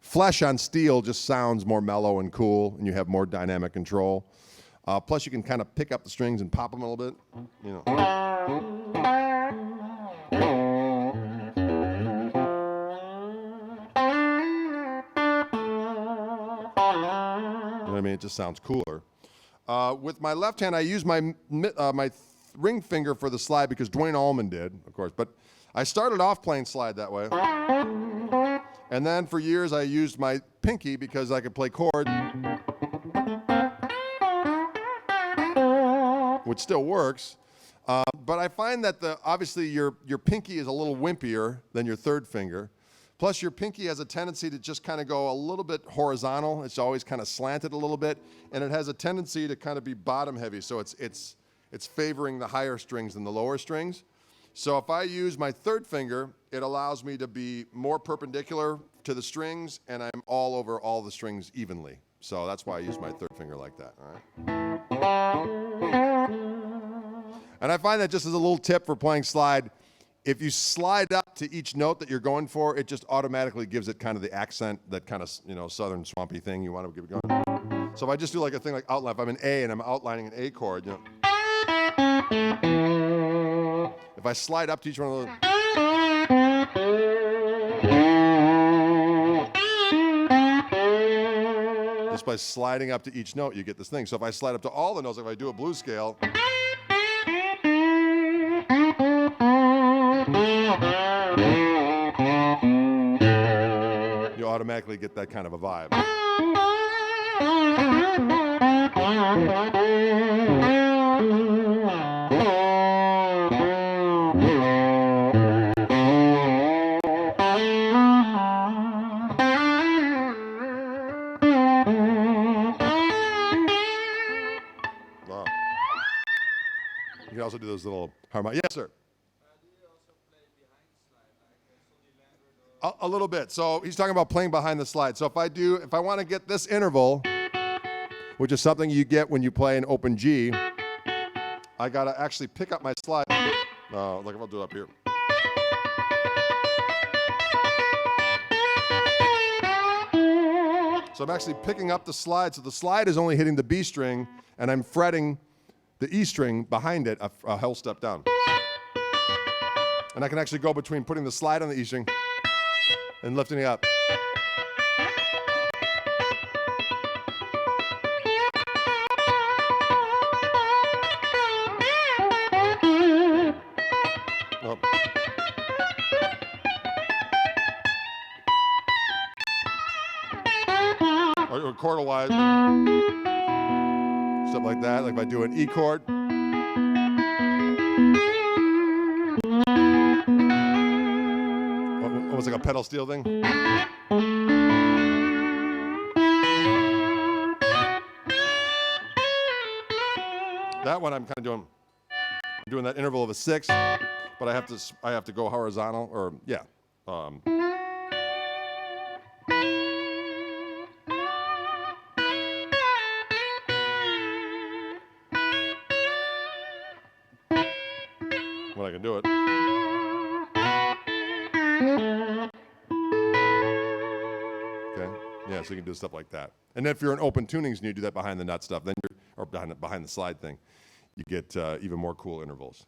flesh on steel just sounds more mellow and cool, and you have more dynamic control. Plus you can kind of pick up the strings and pop them a little bit, you know. I mean, it just sounds cooler. With my left hand, I use my ring finger for the slide because Dwayne Allman did, of course. But I started off playing slide that way. And then for years, I used my pinky because I could play chord, which still works. But I find that obviously your pinky is a little wimpier than your third finger. Plus, your pinky has a tendency to just kind of go a little bit horizontal. It's always kind of slanted a little bit, and it has a tendency to kind of be bottom heavy. So it's favoring the higher strings than the lower strings. So if I use my third finger, it allows me to be more perpendicular to the strings, and I'm all over all the strings evenly. So that's why I use my third finger like that. All right. And I find that just as a little tip for playing slide, if you slide up to each note that you're going for, it just automatically gives it kind of the accent, that kind of, you know, southern swampy thing you want to give it going. So if I just do like a thing like outline, if I'm in A and I'm outlining an A chord, you know, if I slide up to each one of those, by sliding up to each note, you get this thing. So if I slide up to all the notes, if I do a blues scale, you automatically get that kind of a vibe. Wow. You can also do those little harmonic. Yes, sir. Do you also play behind slide, like A little bit. So he's talking about playing behind the slide. So if I want to get this interval, which is something you get when you play an open G, I got to actually pick up my slide. Like if I'll do it up here. So I'm actually picking up the slide. So the slide is only hitting the B string, and I'm fretting the E string behind it a whole step down. And I can actually go between putting the slide on the E string and lifting it up. Oh. Or chordal-wise, stuff like that. Like if I do an E chord. Almost like a pedal steel thing. That one I'm kind of doing that interval of a 6, but I have to go horizontal, or yeah. When I can do it. Okay. Yeah, so you can do stuff like that. And if you're in open tunings and you do that behind the nut stuff, then or behind the slide thing, you get even more cool intervals.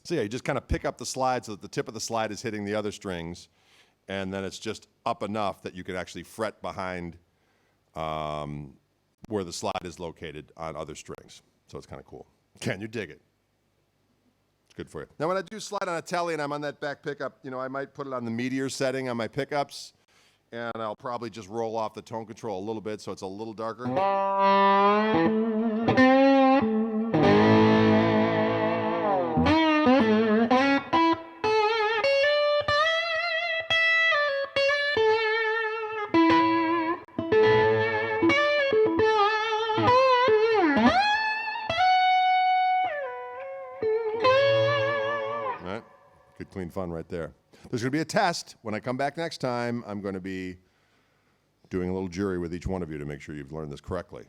So yeah, you just kind of pick up the slide so that the tip of the slide is hitting the other strings, and then it's just up enough that you can actually fret behind where the slide is located on other strings. So it's kind of cool. Can you dig it? It's good for you. Now when I do slide on a telly and I'm on that back pickup, I might put it on the meteor setting on my pickups, and I'll probably just roll off the tone control a little bit so it's a little darker. Good, clean fun right there. There's going to be a test. When I come back next time, I'm going to be doing a little jury with each one of you to make sure you've learned this correctly.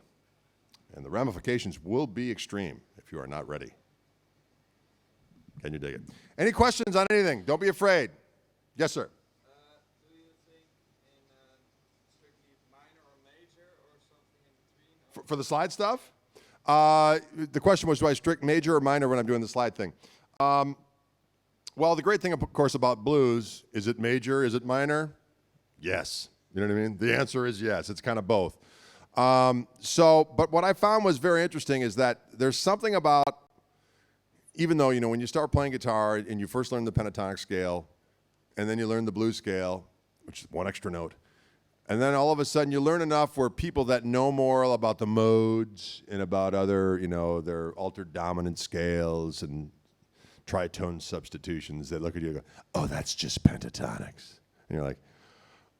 And the ramifications will be extreme if you are not ready. Can you dig it? Any questions on anything? Don't be afraid. Yes, sir. do you think in strictly minor or major or something in between? For the slide stuff? The question was, do I strict major or minor when I'm doing the slide thing? Well, the great thing, of course, about blues, is it major, is it minor? Yes. You know what I mean? The answer is yes. It's kind of both. But what I found was very interesting is that there's something about, even though, when you start playing guitar and you first learn the pentatonic scale, and then you learn the blues scale, which is one extra note, and then all of a sudden you learn enough where people that know more about the modes and about other, their altered dominant scales and tritone substitutions, they look at you and go, oh, that's just pentatonics. And you're like,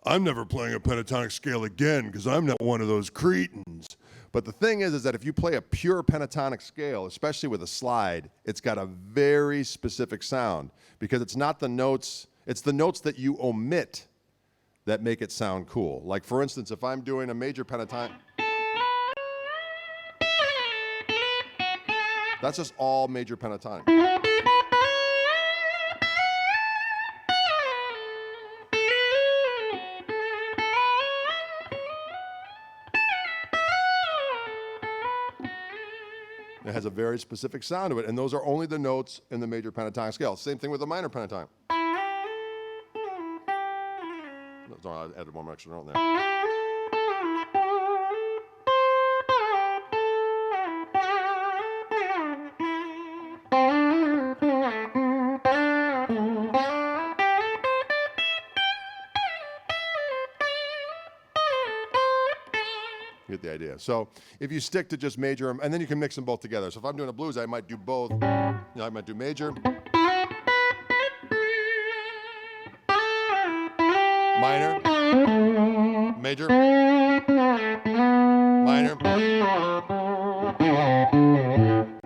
I'm never playing a pentatonic scale again because I'm not one of those cretins. But the thing is that if you play a pure pentatonic scale, especially with a slide, it's got a very specific sound because it's not the notes, it's the notes that you omit that make it sound cool. Like, for instance, if I'm doing a major pentatonic, that's just all major pentatonic. It has a very specific sound to it, and those are only the notes in the major pentatonic scale. Same thing with the minor pentatonic. No, I added one extra note in there. You get the idea. So if you stick to just major, and then you can mix them both together. So if I'm doing a blues, I might do both. You know, I might do major, minor, major, minor,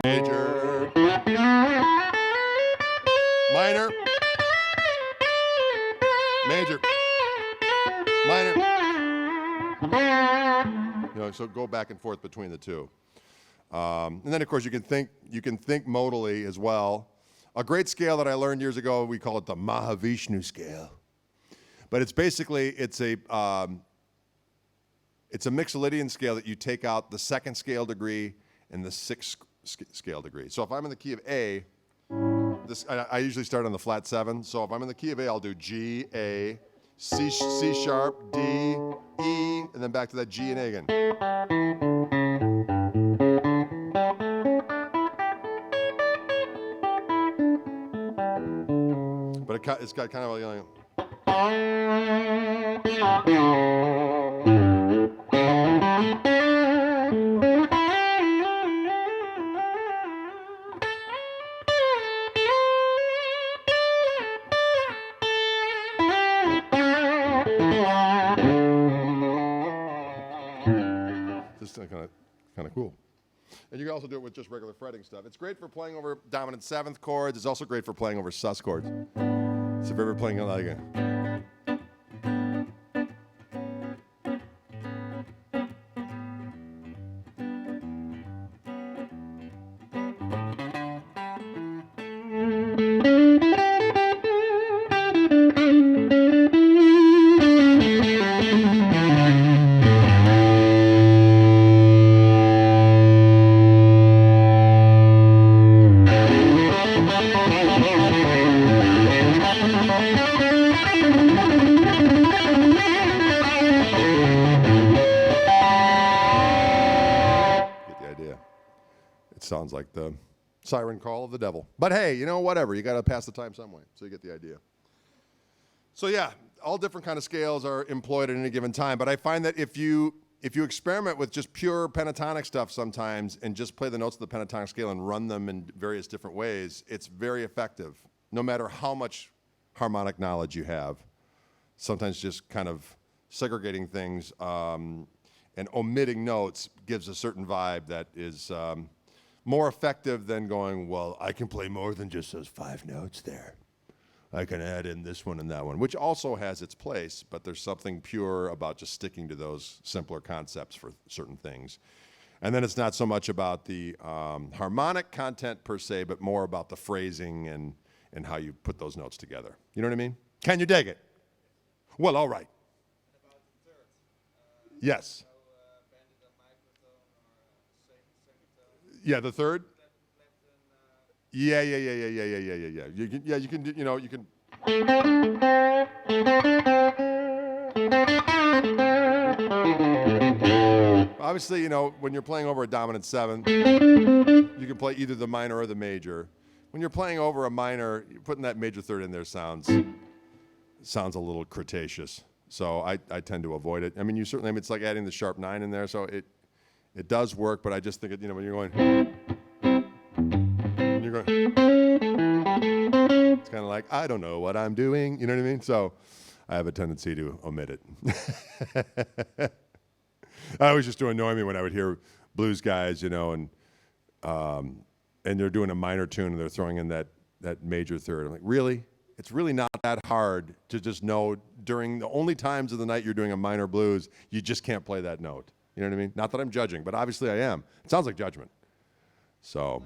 major, minor, major, minor. You know, so go back and forth between the two. And then, of course, you can think modally as well. A great scale that I learned years ago, we call it the Mahavishnu Scale. But it's basically, it's a Mixolydian scale that you take out the second scale degree and the sixth scale degree. So if I'm in the key of A, I usually start on the flat 7. So if I'm in the key of A, I'll do G, A, C sharp, D, E, and then back to that G and A again. But it's got kind of a, you know, just kind of cool. And you can also do it with just regular fretting stuff. It's great for playing over dominant 7th chords. It's also great for playing over sus chords. So if you're ever playing it like it. Sounds like the siren call of the devil. But hey, you know, whatever. You got to pass the time some way. So you get the idea. So yeah, all different kind of scales are employed at any given time. But I find that if you experiment with just pure pentatonic stuff sometimes and just play the notes of the pentatonic scale and run them in various different ways, it's very effective, no matter how much harmonic knowledge you have. Sometimes just kind of segregating things and omitting notes gives a certain vibe that is more effective than going, well, I can play more than just those 5 notes there. I can add in this one and that one, which also has its place, but there's something pure about just sticking to those simpler concepts for certain things. And then it's not so much about the harmonic content per se, but more about the phrasing and how you put those notes together. You know what I mean? Can you dig it? Well, all right. About the third. Yes. Yeah, the third? Yeah. You can do, you know, you can. Obviously, you know, when you're playing over a dominant 7, you can play either the minor or the major. When you're playing over a minor, putting that major third in there sounds a little Cretaceous. So I tend to avoid it. I mean, it's like adding the sharp 9 in there, so it does work, but I just think when you're going, it's kind of like, I don't know what I'm doing, you know what I mean? So I have a tendency to omit it. I always used to annoy me when I would hear blues guys, you know, and they're doing a minor tune and they're throwing in that major third. I'm like, really? It's really not that hard to just know during the only times of the night you're doing a minor blues, you just can't play that note. You know what I mean? Not that I'm judging, but obviously I am. It sounds like judgment. So,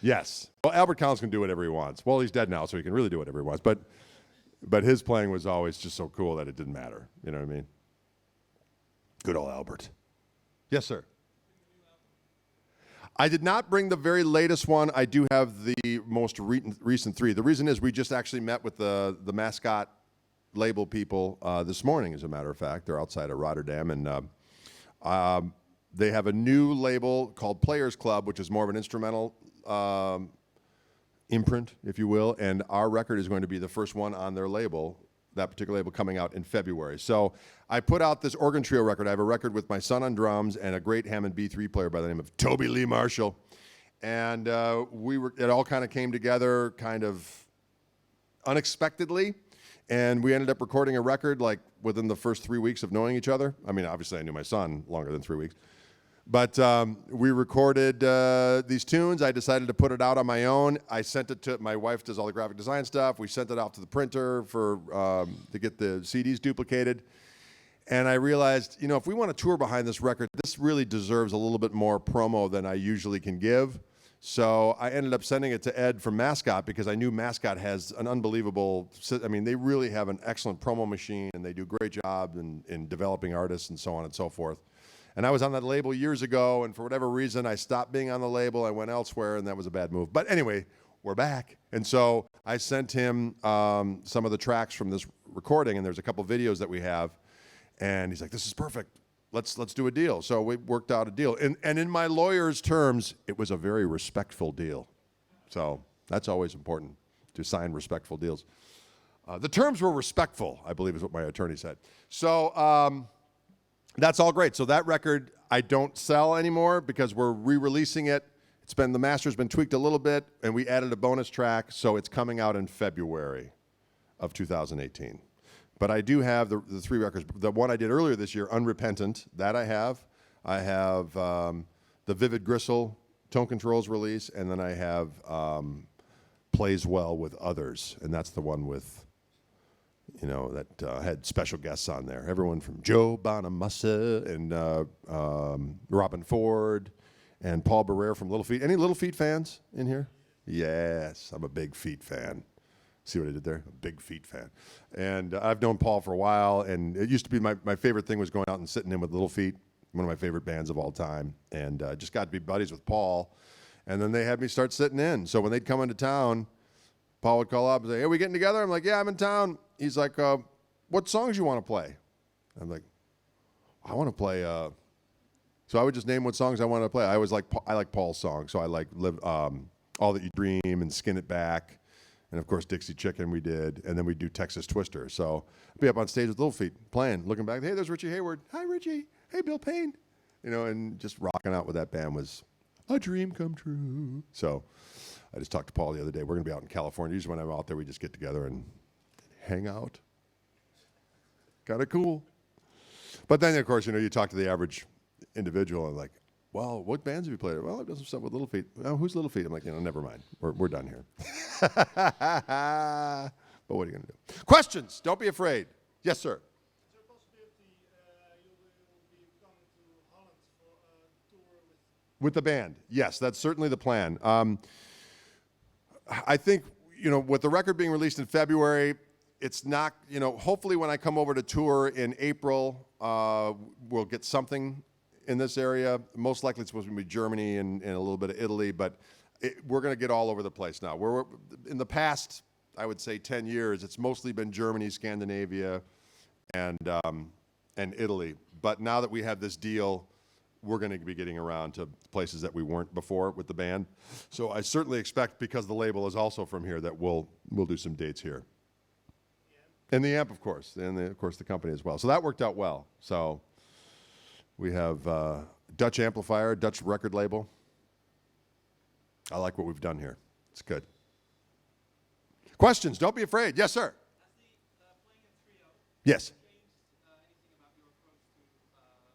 yes. Well, Albert Collins can do whatever he wants. Well, he's dead now, so he can really do whatever he wants. But his playing was always just so cool that it didn't matter. You know what I mean? Good old Albert. Yes, sir. I did not bring the very latest one. I do have the most recent 3. The reason is we just actually met with the Mascot label people this morning, as a matter of fact. They're outside of Rotterdam, and they have a new label called Players Club, which is more of an instrumental imprint, if you will, and our record is going to be the first one on their label that particular label, coming out in February. So I put out this organ trio record. I have a record with my son on drums and a great Hammond B3 player by the name of Toby Lee Marshall. And it all kind of came together kind of unexpectedly. And we ended up recording a record like within the first 3 weeks of knowing each other. I mean, obviously I knew my son longer than 3 weeks. But we recorded these tunes. I decided to put it out on my own. I sent it to, my wife does all the graphic design stuff. We sent it out to the printer to get the CDs duplicated. And I realized, you know, if we want to tour behind this record, this really deserves a little bit more promo than I usually can give. So I ended up sending it to Ed from Mascot because I knew Mascot has an unbelievable, I mean, they really have an excellent promo machine and they do a great job in developing artists and so on and so forth. And I was on that label years ago, and for whatever reason, I stopped being on the label. I went elsewhere, and that was a bad move. But anyway, we're back. And so I sent him some of the tracks from this recording, and there's a couple videos that we have. And he's like, this is perfect. Let's do a deal. So we worked out a deal. And in my lawyer's terms, it was a very respectful deal. So that's always important, to sign respectful deals. The terms were respectful, I believe is what my attorney said. So that's all great. So that record I don't sell anymore because we're re-releasing it. The master's been tweaked a little bit, and we added a bonus track, so it's coming out in February of 2018. But I do have the 3 records. The one I did earlier this year, Unrepentant, that I have. I have the Vivid Gristle Tone Controls release, and then I have Plays Well with Others, and that's the one with, you know, that had special guests on there. Everyone from Joe Bonamassa and Robin Ford and Paul Barrere from Little Feat. Any Little Feat fans in here? Yes, I'm a big Feat fan. See what I did there? A big Feat fan. And I've known Paul for a while, and it used to be my favorite thing was going out and sitting in with Little Feat, one of my favorite bands of all time, and just got to be buddies with Paul. And then they had me start sitting in. So when they'd come into town, Paul would call up and say, hey, are we getting together? I'm like, yeah, I'm in town. He's like, what songs you want to play? I'm like, I want to play. So I would just name what songs I wanted to play. I like Paul's songs. So I like All That You Dream and Skin It Back. And of course, Dixie Chicken we did. And then we'd do Texas Twister. So I'd be up on stage with Little Feat playing, looking back. Hey, there's Richie Hayward. Hi, Richie. Hey, Bill Payne. You know, and just rocking out with that band was a dream come true. So I just talked to Paul the other day. We're going to be out in California. Usually when I'm out there, we just get together and hang out. Kind of cool. But then, of course, you know, you talk to the average individual and like, well, what bands have you played? Well, I've done some stuff with Little Feat. Oh, who's Little Feat? I'm like, you know, never mind. We're done here. But what are you going to do? Questions. Don't be afraid. Yes, sir. Is there a possibility you will be coming to Holland for a tour With the band. Yes, that's certainly the plan. I think, you know, with the record being released in February, it's not, you know, hopefully when I come over to tour in April, we'll get something in this area. Most likely it's supposed to be Germany and a little bit of Italy, but we're going to get all over the place now. We're in the past, I would say 10 years, it's mostly been Germany, Scandinavia, and Italy. But now that we have this deal, we're going to be getting around to places that we weren't before with the band. So I certainly expect, because the label is also from here, that we'll do some dates here. And the amp, of course, and of course the company as well. So that worked out well. So we have Dutch amplifier, Dutch record label. I like what we've done here. It's good. Questions? Don't be afraid. Yes, sir. As the playing in trio, Yes. changed anything about your approach to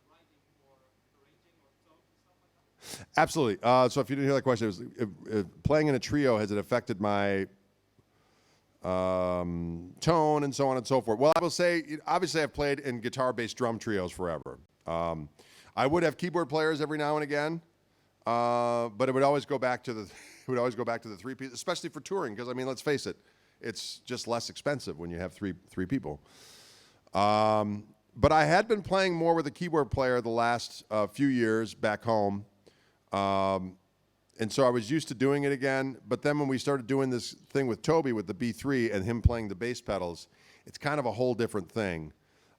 writing or arranging or tone and stuff like that? Absolutely. So if you didn't hear that question, it was, playing in a trio, has it affected my tone and so on and so forth? Well, I will say, obviously I've played in guitar-based drum trios forever. I would have keyboard players every now and again, but it would always go back to the the 3 piece, especially for touring, because I mean, let's face it, it's just less expensive when you have three people. But I had been playing more with a keyboard player the last few years back home. And so I was used to doing it again, but then when we started doing this thing with Toby with the B3 and him playing the bass pedals, it's kind of a whole different thing.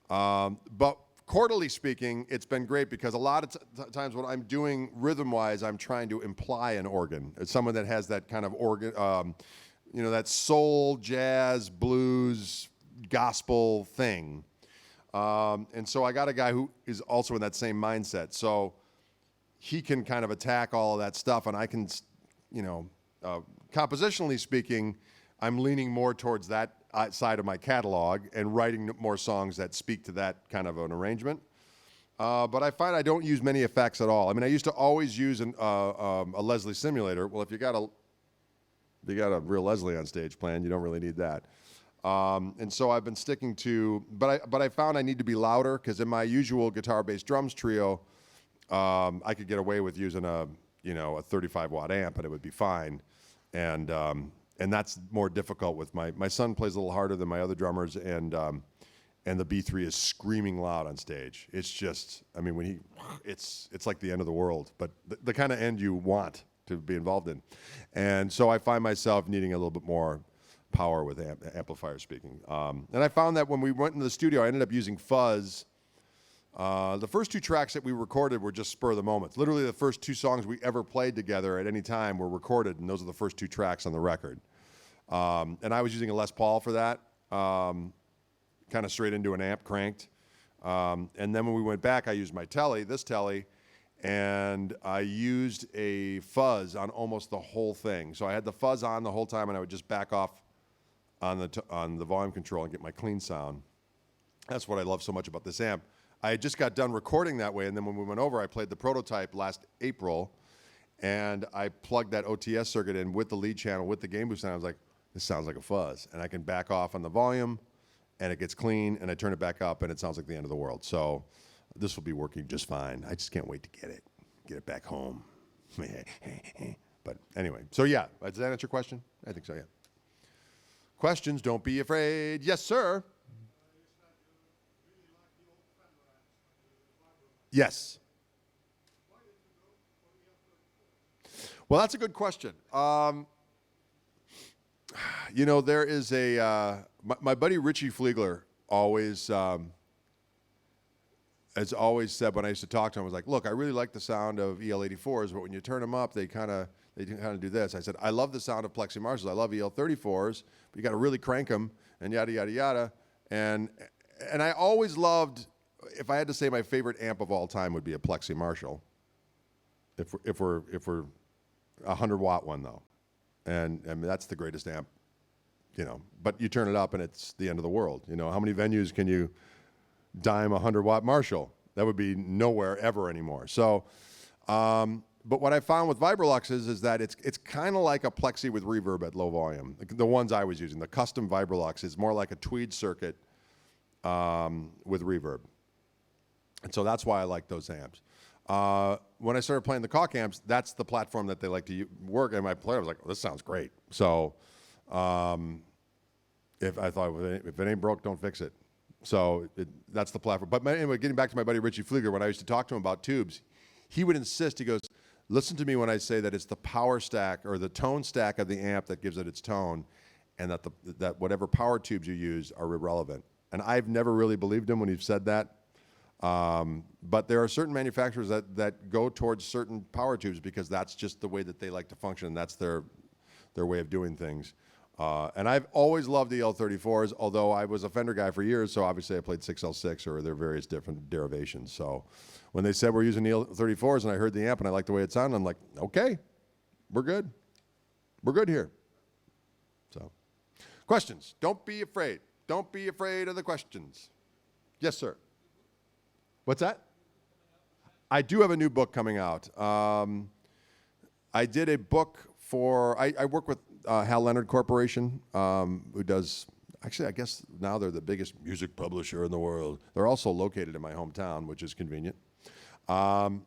But chordally speaking, it's been great because a lot of times what I'm doing rhythm-wise, I'm trying to imply an organ. It's someone that has that kind of organ, you know, that soul, jazz, blues, gospel thing. And so I got a guy who is also in that same mindset. So he can kind of attack all of that stuff, and I can, compositionally speaking, I'm leaning more towards that side of my catalog and writing more songs that speak to that kind of an arrangement. But I find I don't use many effects at all. I mean, I used to always use a Leslie simulator. Well, if you got a real Leslie on stage playing, you don't really need that. And so I've been sticking to, but I found I need to be louder, because in my usual guitar, bass, drums trio, I could get away with using a 35 watt amp and it would be fine. And that's more difficult with my son plays a little harder than my other drummers, and the B3 is screaming loud on stage. It's just, I mean, it's like the end of the world, but the kind of end you want to be involved in. And so I find myself needing a little bit more power with amplifier speaking. And I found that when we went into the studio, I ended up using fuzz. The first 2 tracks that we recorded were just spur of the moment. Literally the first 2 songs we ever played together at any time were recorded, and those are the first 2 tracks on the record. And I was using a Les Paul for that, kind of straight into an amp cranked. And then when we went back, I used my this telly, and I used a fuzz on almost the whole thing. So I had the fuzz on the whole time, and I would just back off on the volume control and get my clean sound. That's what I love so much about this amp. I had just got done recording that way, and then when we went over, I played the prototype last April, and I plugged that OTS circuit in with the lead channel, with the gain boost, and I was like, this sounds like a fuzz. And I can back off on the volume, and it gets clean, and I turn it back up, and it sounds like the end of the world. So this will be working just fine. I just can't wait to get it back home. But anyway, so yeah, does that answer your question? I think so, yeah. Questions, don't be afraid. Yes, sir. Yes. Well, that's a good question. There is my buddy Richie Fliegler has always said, when I used to talk to him, I was like, look, I really like the sound of EL84s, but when you turn them up, they kind of do this. I said, I love the sound of Plexi Marshalls. I love EL34s, but you got to really crank them, and yada, yada, yada. And I always loved, if I had to say my favorite amp of all time would be a Plexi Marshall. If we're a 100 watt one though, and I mean, that's the greatest amp, But you turn it up and it's the end of the world. How many venues can you dime a 100 watt Marshall? That would be nowhere ever anymore. So, but what I found with Vibroluxes is that it's kind of like a Plexi with reverb at low volume. The ones I was using, the custom Vibrolux, is more like a tweed circuit with reverb. And so that's why I like those amps. When I started playing the Koch amps, that's the platform that they like to work. And my player was like, oh, this sounds great. So if it ain't broke, don't fix it. So that's the platform. But anyway, getting back to my buddy Richie Fliegler, when I used to talk to him about tubes, he would insist, he goes, listen to me when I say that it's the power stack or the tone stack of the amp that gives it its tone, and that whatever power tubes you use are irrelevant. And I've never really believed him when he said that. But there are certain manufacturers that go towards certain power tubes because that's just the way that they like to function, and that's their way of doing things. And I've always loved the L34s, although I was a Fender guy for years, so obviously I played 6L6 or their various different derivations. So when they said we're using the L34s and I heard the amp and I liked the way it sounded, I'm like, okay, we're good. We're good here. So, questions. Don't be afraid. Don't be afraid of the questions. Yes, sir. What's that? I do have a new book coming out. I did a book I work with Hal Leonard Corporation, who does, actually, I guess now they're the biggest music publisher in the world. They're also located in my hometown, which is convenient. And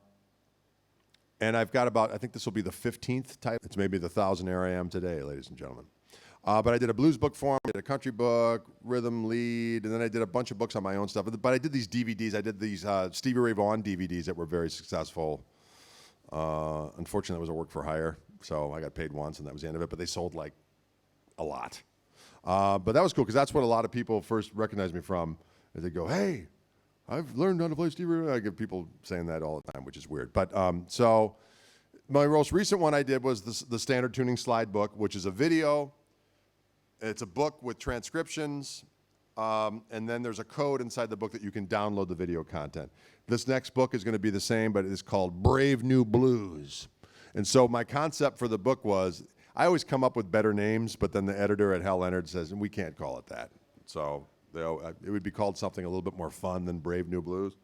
I've got I think this will be the 15th type. It's maybe the 1000 I am today, ladies and gentlemen. But I did a blues book for him, I did a country book, rhythm lead, and then I did a bunch of books on my own stuff. But I did these DVDs. I did these Stevie Ray Vaughan DVDs that were very successful. Unfortunately, it was a work for hire, so I got paid once, and that was the end of it. But they sold like a lot. But that was cool because that's what a lot of people first recognized me from. Is they go, "Hey, I've learned how to play Stevie Ray." I get people saying that all the time, which is weird. But so my most recent one I did was the Standard Tuning Slide book, which is a video. It's a book with transcriptions, And then there's a code inside the book that you can download the video content. This next book is going to be the same, but it is called Brave New Blues. And so my concept for the book was, I always come up with better names, but then the editor at Hal Leonard says, we can't call it that. So it would be called something a little bit more fun than Brave New Blues.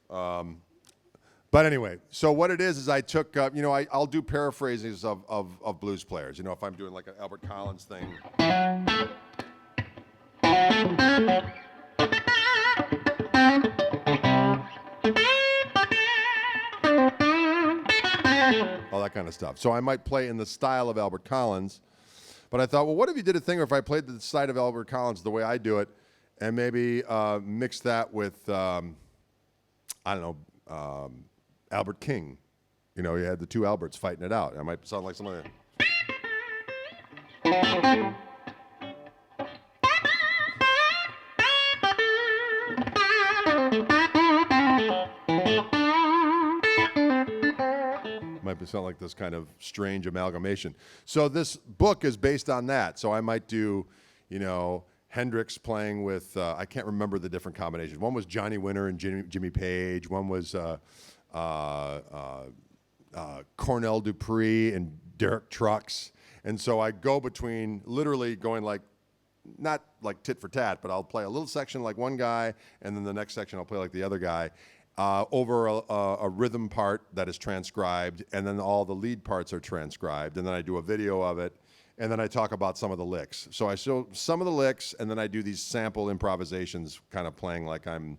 But anyway, so what it is I took, I'll do paraphrases of blues players. You know, if I'm doing like an Albert Collins thing. All that kind of stuff. So I might play in the style of Albert Collins, but I thought, well, what if you did a thing, or if I played the style of Albert Collins the way I do it, and maybe mix that with, Albert King. You know, you had the two Alberts fighting it out. I might sound like somebody. Might sound like this kind of strange amalgamation. So this book is based on that. So I might do, Hendrix playing with, I can't remember the different combinations. One was Johnny Winter and Jimmy Page. One was Cornell Dupree and Derek Trucks. And so I go between literally going like, not like tit for tat, but I'll play a little section like one guy, and then the next section I'll play like the other guy, over a rhythm part that is transcribed, and then all the lead parts are transcribed, and then I do a video of it, and then I talk about some of the licks. So I show some of the licks, and then I do these sample improvisations, kind of playing like I'm,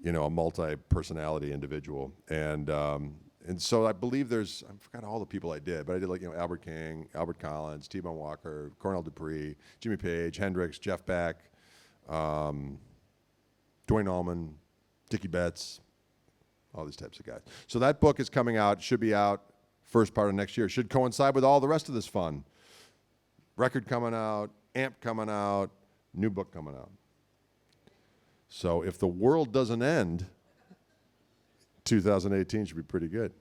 a multi-personality individual. And so I believe I forgot all the people I did, but I did like, Albert King, Albert Collins, T-Bone Walker, Cornell Dupree, Jimmy Page, Hendrix, Jeff Beck, Dwayne Allman, Dickie Betts, all these types of guys. So that book is coming out, should be out first part of next year. Should coincide with all the rest of this fun. Record coming out, amp coming out, new book coming out. So if the world doesn't end, 2018 should be pretty good.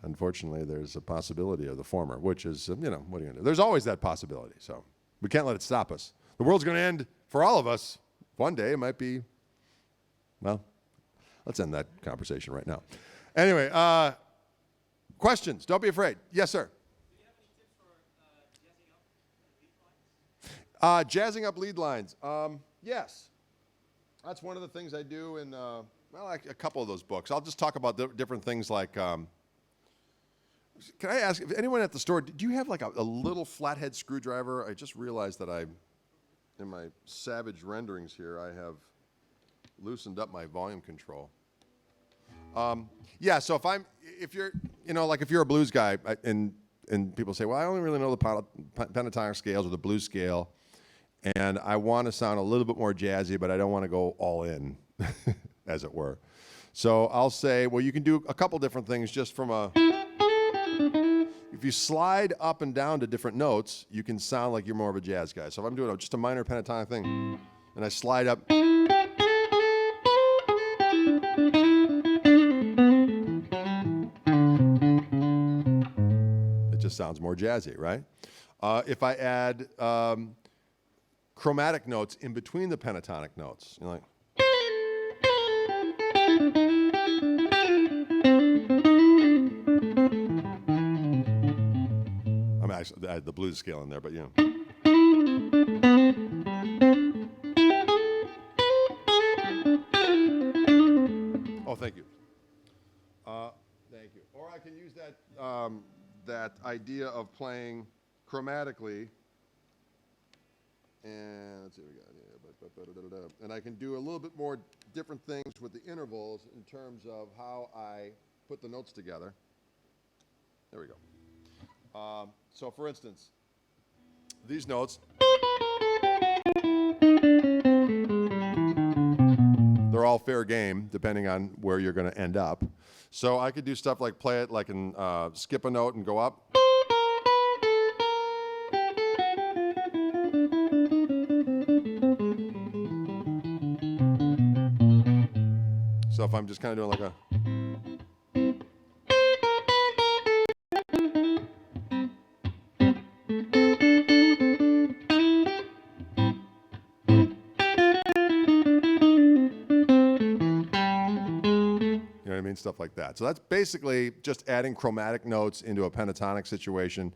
Unfortunately, there's a possibility of the former, which is, what are you going to do? There's always that possibility, so we can't let it stop us. The world's going to end for all of us. One day it might be, well, let's end that conversation right now. Anyway, questions? Don't be afraid. Yes, sir. Do you have any tips for jazzing up lead lines? Jazzing up lead lines. Yes. That's one of the things I do in, like a couple of those books. I'll just talk about different things like, can I ask, if anyone at the store, do you have like a little flathead screwdriver? I just realized that in my savage renderings here, I have loosened up my volume control. Yeah, so if you're a blues guy, and people say, well, I only really know the pentatonic scales or the blues scale, and I want to sound a little bit more jazzy, but I don't want to go all in, as it were. So I'll say, well, you can do a couple different things just from if you slide up and down to different notes, you can sound like you're more of a jazz guy. So if I'm doing just a minor pentatonic thing, and I slide up, it just sounds more jazzy, right? If I add chromatic notes in between the pentatonic notes, like, I had the blues scale in there, but Oh, thank you. Thank you. Or I can use that idea of playing chromatically. And let's see what we got here. And I can do a little bit more different things with the intervals in terms of how I put the notes together. There we go. So for instance, these notes, they're all fair game depending on where you're going to end up. So I could do stuff like play it like in skip a note and go up. So if I'm just kind of doing like a, stuff like that. So that's basically just adding chromatic notes into a pentatonic situation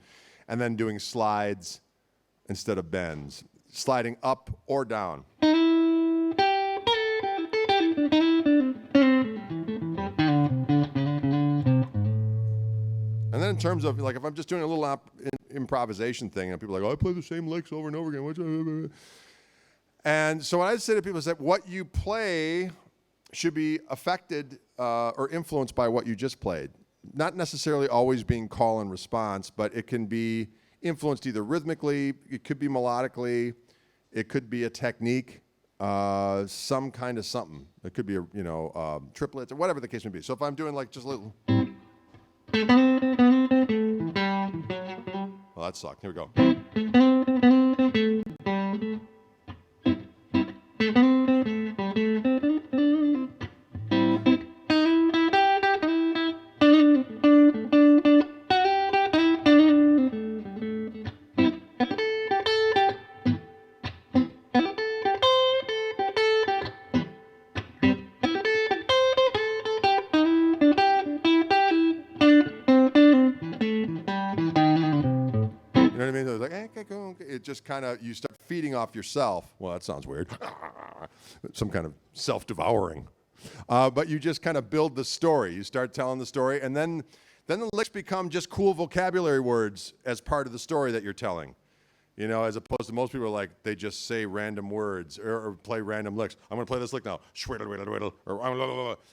and then doing slides instead of bends, sliding up or down. And then in terms of, like, if I'm just doing a little improvisation thing, and people are like, oh, I play the same licks over and over again. And so what I say to people is that what you play should be affected or influenced by what you just played. Not necessarily always being call and response, but it can be influenced either rhythmically, it could be melodically, it could be a technique, some kind of something. It could be triplets or whatever the case may be. So if I'm doing like just a little. Well, that sucked. Here we go. It just kind of, you start feeding off yourself. Well, that sounds weird. Some kind of self-devouring. But you just kind of build the story. You start telling the story, and then the licks become just cool vocabulary words as part of the story that you're telling. You know, as opposed to most people are like, they just say random words or play random licks. I'm going to play this lick now.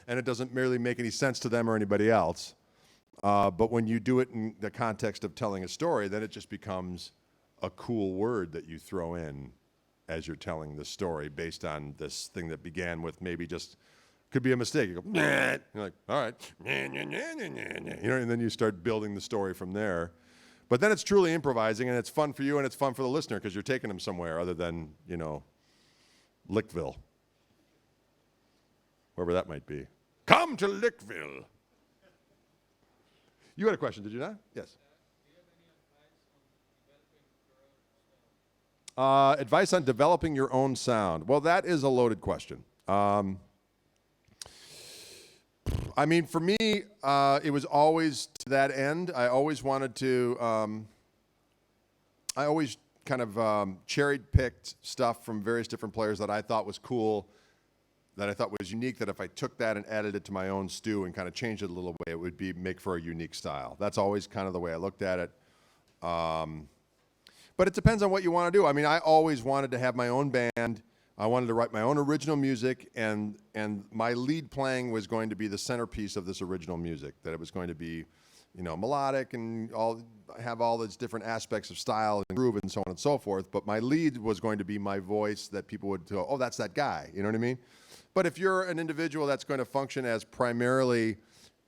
And it doesn't merely make any sense to them or anybody else. But when you do it in the context of telling a story, then it just becomes a cool word that you throw in as you're telling the story based on this thing that began with maybe just, could be a mistake. You go, nah. You're like, all right. And then you start building the story from there. But then it's truly improvising, and it's fun for you and it's fun for the listener because you're taking them somewhere other than, Lickville. Wherever that might be. Come to Lickville. You had a question, did you not? Yes. Advice on developing your own sound. Well, that is a loaded question. I mean, for me, it was always to that end. I always wanted to, I always kind of cherry-picked stuff from various different players that I thought was cool, that I thought was unique, that if I took that and added it to my own stew and kind of changed it a little way, it would make for a unique style. That's always kind of the way I looked at it. But it depends on what you want to do. I mean, I always wanted to have my own band. I wanted to write my own original music, and my lead playing was going to be the centerpiece of this original music, that it was going to be, melodic and have all these different aspects of style and groove and so on and so forth. But my lead was going to be my voice that people would go, oh, that's that guy. You know what I mean? But if you're an individual that's going to function as primarily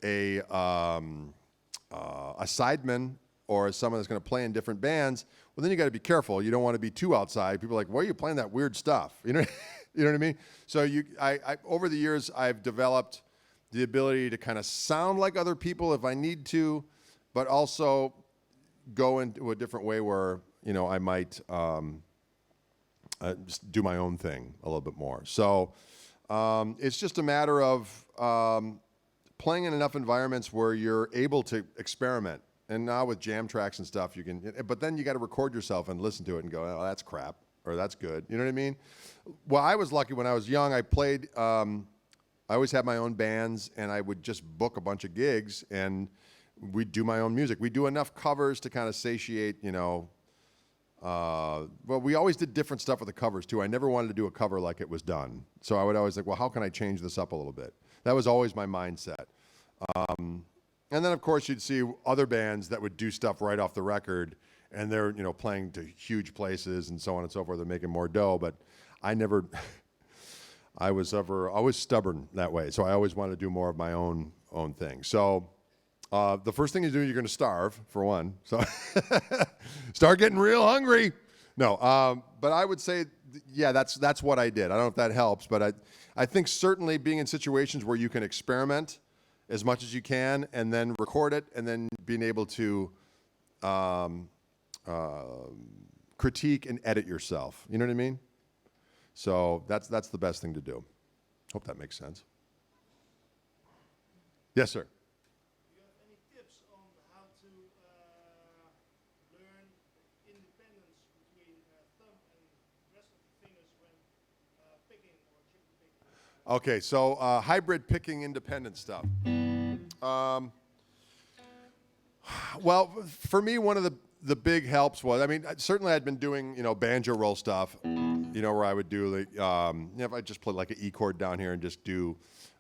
a sideman or as someone that's going to play in different bands, well, then you got to be careful. You don't want to be too outside. People are like, why are you playing that weird stuff? You know what I mean? So I over the years, I've developed the ability to kind of sound like other people if I need to, but also go into a different way where, I might just do my own thing a little bit more. So it's just a matter of playing in enough environments where you're able to experiment. And now with jam tracks and stuff, you can, but then you got to record yourself and listen to it and go, oh, that's crap, or that's good. You know what I mean? Well, I was lucky when I was young. I played, I always had my own bands, and I would just book a bunch of gigs, and we'd do my own music. We'd do enough covers to kind of satiate, well, we always did different stuff with the covers, too. I never wanted to do a cover like it was done. So I would always think, well, how can I change this up a little bit? That was always my mindset. And then, of course, you'd see other bands that would do stuff right off the record, and they're, playing to huge places and so on and so forth. They're making more dough, but I never, I was always stubborn that way. So I always wanted to do more of my own thing. So the first thing you do, you're going to starve, for one. So start getting real hungry. No, but I would say, yeah, that's what I did. I don't know if that helps, but I think certainly being in situations where you can experiment as much as you can, and then record it, and then being able to critique and edit yourself. You know what I mean? So that's the best thing to do. Hope that makes sense. Yes, sir. Do you have any tips on how to learn independence between thumb and rest of the fingers when picking or chipping picking? Okay, so hybrid picking independent stuff. Well, for me, one of the big helps was, I mean, certainly I'd been doing, banjo roll stuff, where I would do, like, if I just put like an E chord down here and just do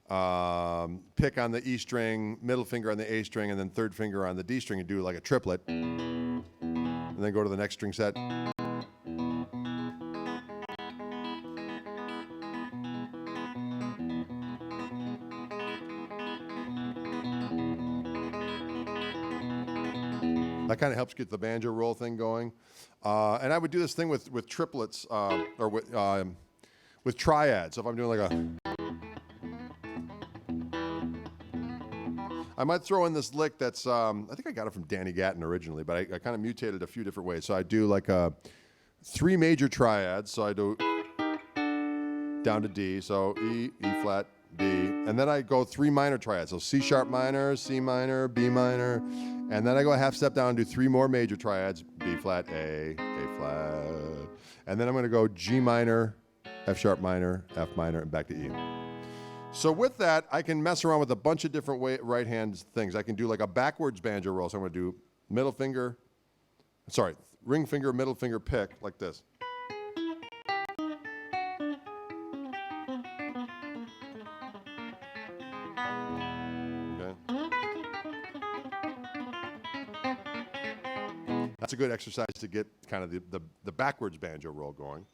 pick on the E string, middle finger on the A string, and then third finger on the D string and do like a triplet, and then go to the next string set. That kind of helps get the banjo roll thing going. And I would do this thing with triplets or with triads. So if I'm doing like I might throw in this lick that's, I think I got it from Danny Gatton originally, but I kind of mutated a few different ways. So I do like 3 major triads. So I do down to D, so E, E flat, D. And then I go 3 minor triads. So C sharp minor, C minor, B minor. And then I go a half step down and do 3 more major triads, B flat, A flat. And then I'm going to go G minor, F sharp minor, F minor, and back to E. So with that, I can mess around with a bunch of different right hand things. I can do like a backwards banjo roll. So I'm going to do ring finger, middle finger pick like this. Okay. That's a good exercise to get kind of the backwards banjo roll going.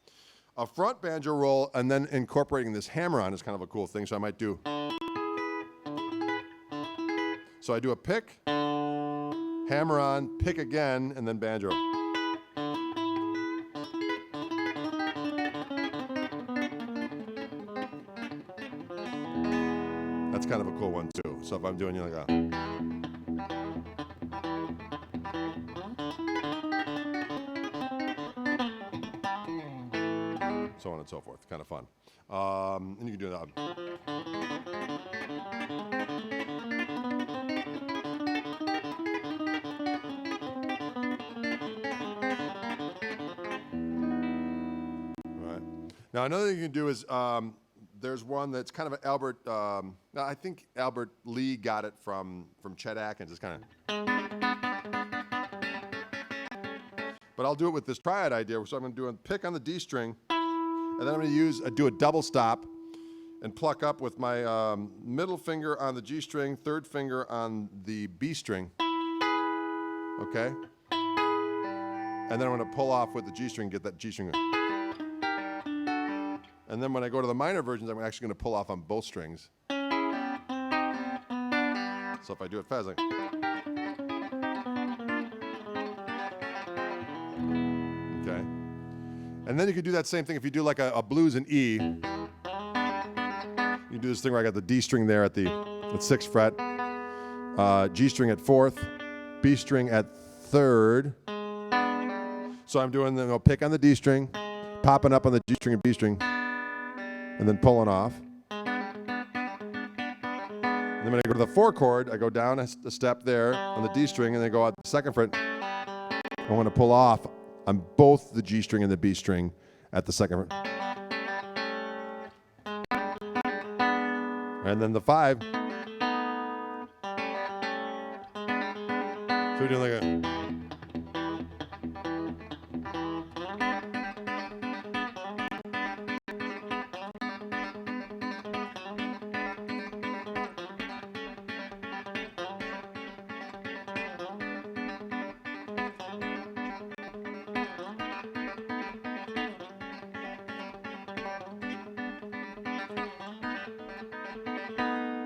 A front banjo roll and then incorporating this hammer on is kind of a cool thing. So I might do. So I do a pick, hammer on, pick again, and then banjo. That's kind of a cool one too. So if I'm doing like that. So on and so forth. Kind of fun. And you can do that. Right. Now another thing you can do is there's one that's kind of an Albert. I think Albert Lee got it from Chet Atkins. It's kind of. But I'll do it with this triad idea. So I'm going to do a pick on the D string, and then I'm going to do a double stop and pluck up with my middle finger on the G string, third finger on the B string. Okay? And then I'm going to pull off with the G string, get that G string. And then when I go to the minor versions, I'm actually going to pull off on both strings. So if I do it fast, like. Okay. And then you can do that same thing if you do like a blues in E. You do this thing where I got the D string there at the 6th fret, G string at 4th, B string at 3rd. So I'm doing the pick on the D string, popping up on the G string and B string, and then pulling off. And then when I go to the 4 chord, I go down a step there on the D string, and then go out the 2nd fret. I want to pull off on both the G string and the B string at the 2nd fret. And then the 5. So we're doing like a.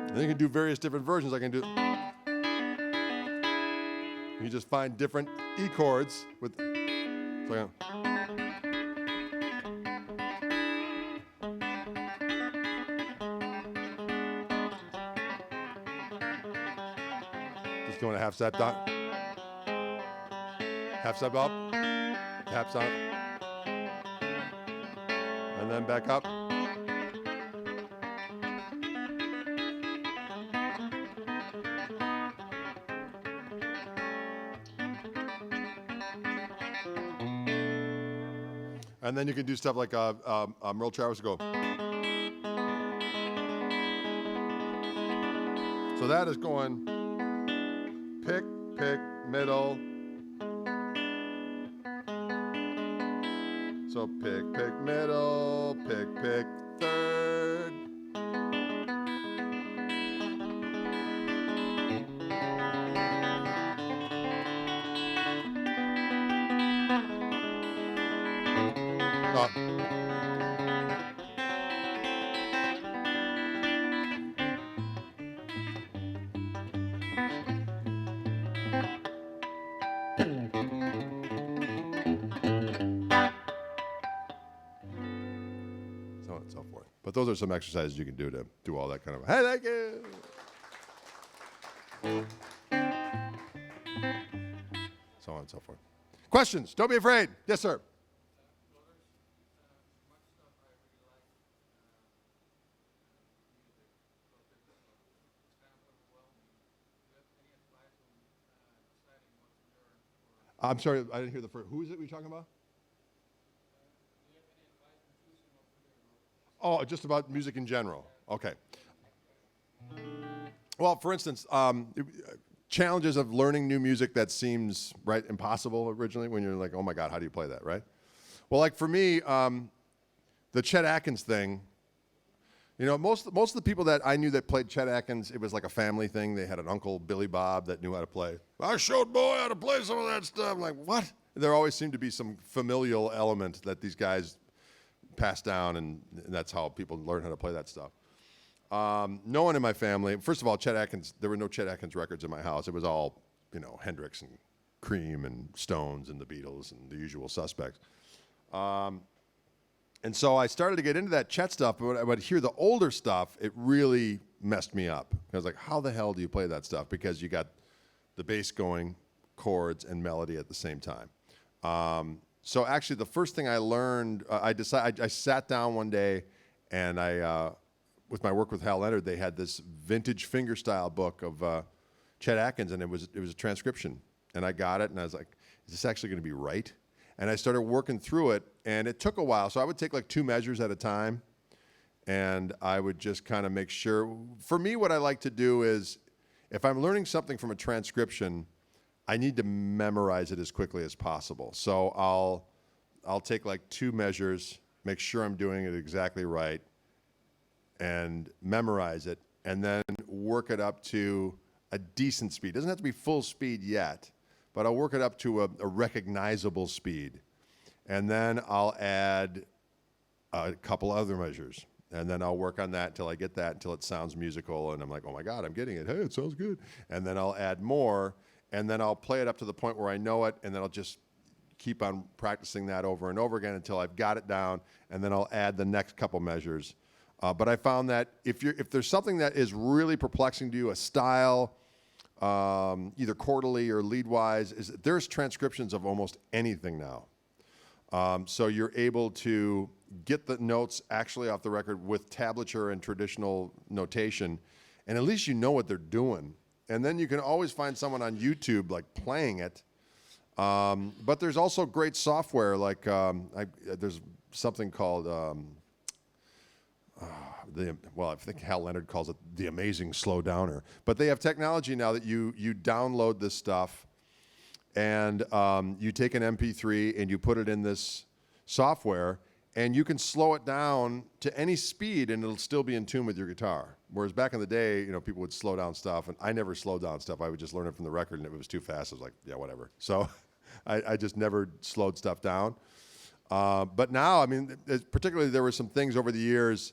And then you can do various different versions. I can do. You just find different E chords with. So just doing a half step down, half step up, half step, and then back up. And then you can do stuff like Merle Travis will go. So that is going pick, pick, middle. So pick, pick, middle, pick, pick, third. So on and so forth. But those are some exercises you can do to do all that kind of, hey, thank you. So on and so forth. Questions? Don't be afraid. Yes, sir. I'm sorry, I didn't hear the first. Who is it we're talking about? Oh, just about music in general. Okay. Well, for instance, challenges of learning new music that seems right impossible originally when you're like, oh my God, how do you play that, right? Well, like for me, the Chet Atkins thing. You know, most of the people that I knew that played Chet Atkins, it was like a family thing. They had an uncle, Billy Bob, that knew how to play. I showed boy how to play some of that stuff. I'm like, what? There always seemed to be some familial element that these guys passed down, and that's how people learn how to play that stuff. No one in my family, first of all, Chet Atkins, there were no Chet Atkins records in my house. It was all, you know, Hendrix and Cream and Stones and the Beatles and the usual suspects. And so I started to get into that Chet stuff, but when I would hear the older stuff, it really messed me up. I was like, how the hell do you play that stuff? Because you got the bass going, chords, and melody at the same time. So actually, the first thing I learned, I sat down one day, and with my work with Hal Leonard, they had this vintage fingerstyle book of Chet Atkins, and it was a transcription. And I got it, and I was like, is this actually going to be right? And I started working through it, and it took a while. So I would take like 2 measures at a time, and I would just kind of make sure. For me, what I like to do is, if I'm learning something from a transcription, I need to memorize it as quickly as possible. So I'll take like 2 measures, make sure I'm doing it exactly right, and memorize it, and then work it up to a decent speed. It doesn't have to be full speed yet, but I'll work it up to a recognizable speed. And then I'll add a couple other measures. And then I'll work on that until I get that, until it sounds musical. And I'm like, oh my God, I'm getting it. Hey, it sounds good. And then I'll add more. And then I'll play it up to the point where I know it. And then I'll just keep on practicing that over and over again until I've got it down. And then I'll add the next couple measures. But I found that if there's something that is really perplexing to you, a style, either chordally or lead-wise, there's transcriptions of almost anything now. So you're able to get the notes actually off the record with tablature and traditional notation, and at least you know what they're doing. And then you can always find someone on YouTube like playing it. But there's also great software like there's something called I think Hal Leonard calls it the amazing slow downer. But they have technology now that you download this stuff, and you take an MP3 and you put it in this software, and you can slow it down to any speed, and it'll still be in tune with your guitar. Whereas back in the day, you know, people would slow down stuff, and I never slowed down stuff. I would just learn it from the record, and if it was too fast, I was like, yeah, whatever. So I just never slowed stuff down. But now, I mean, particularly there were some things over the years.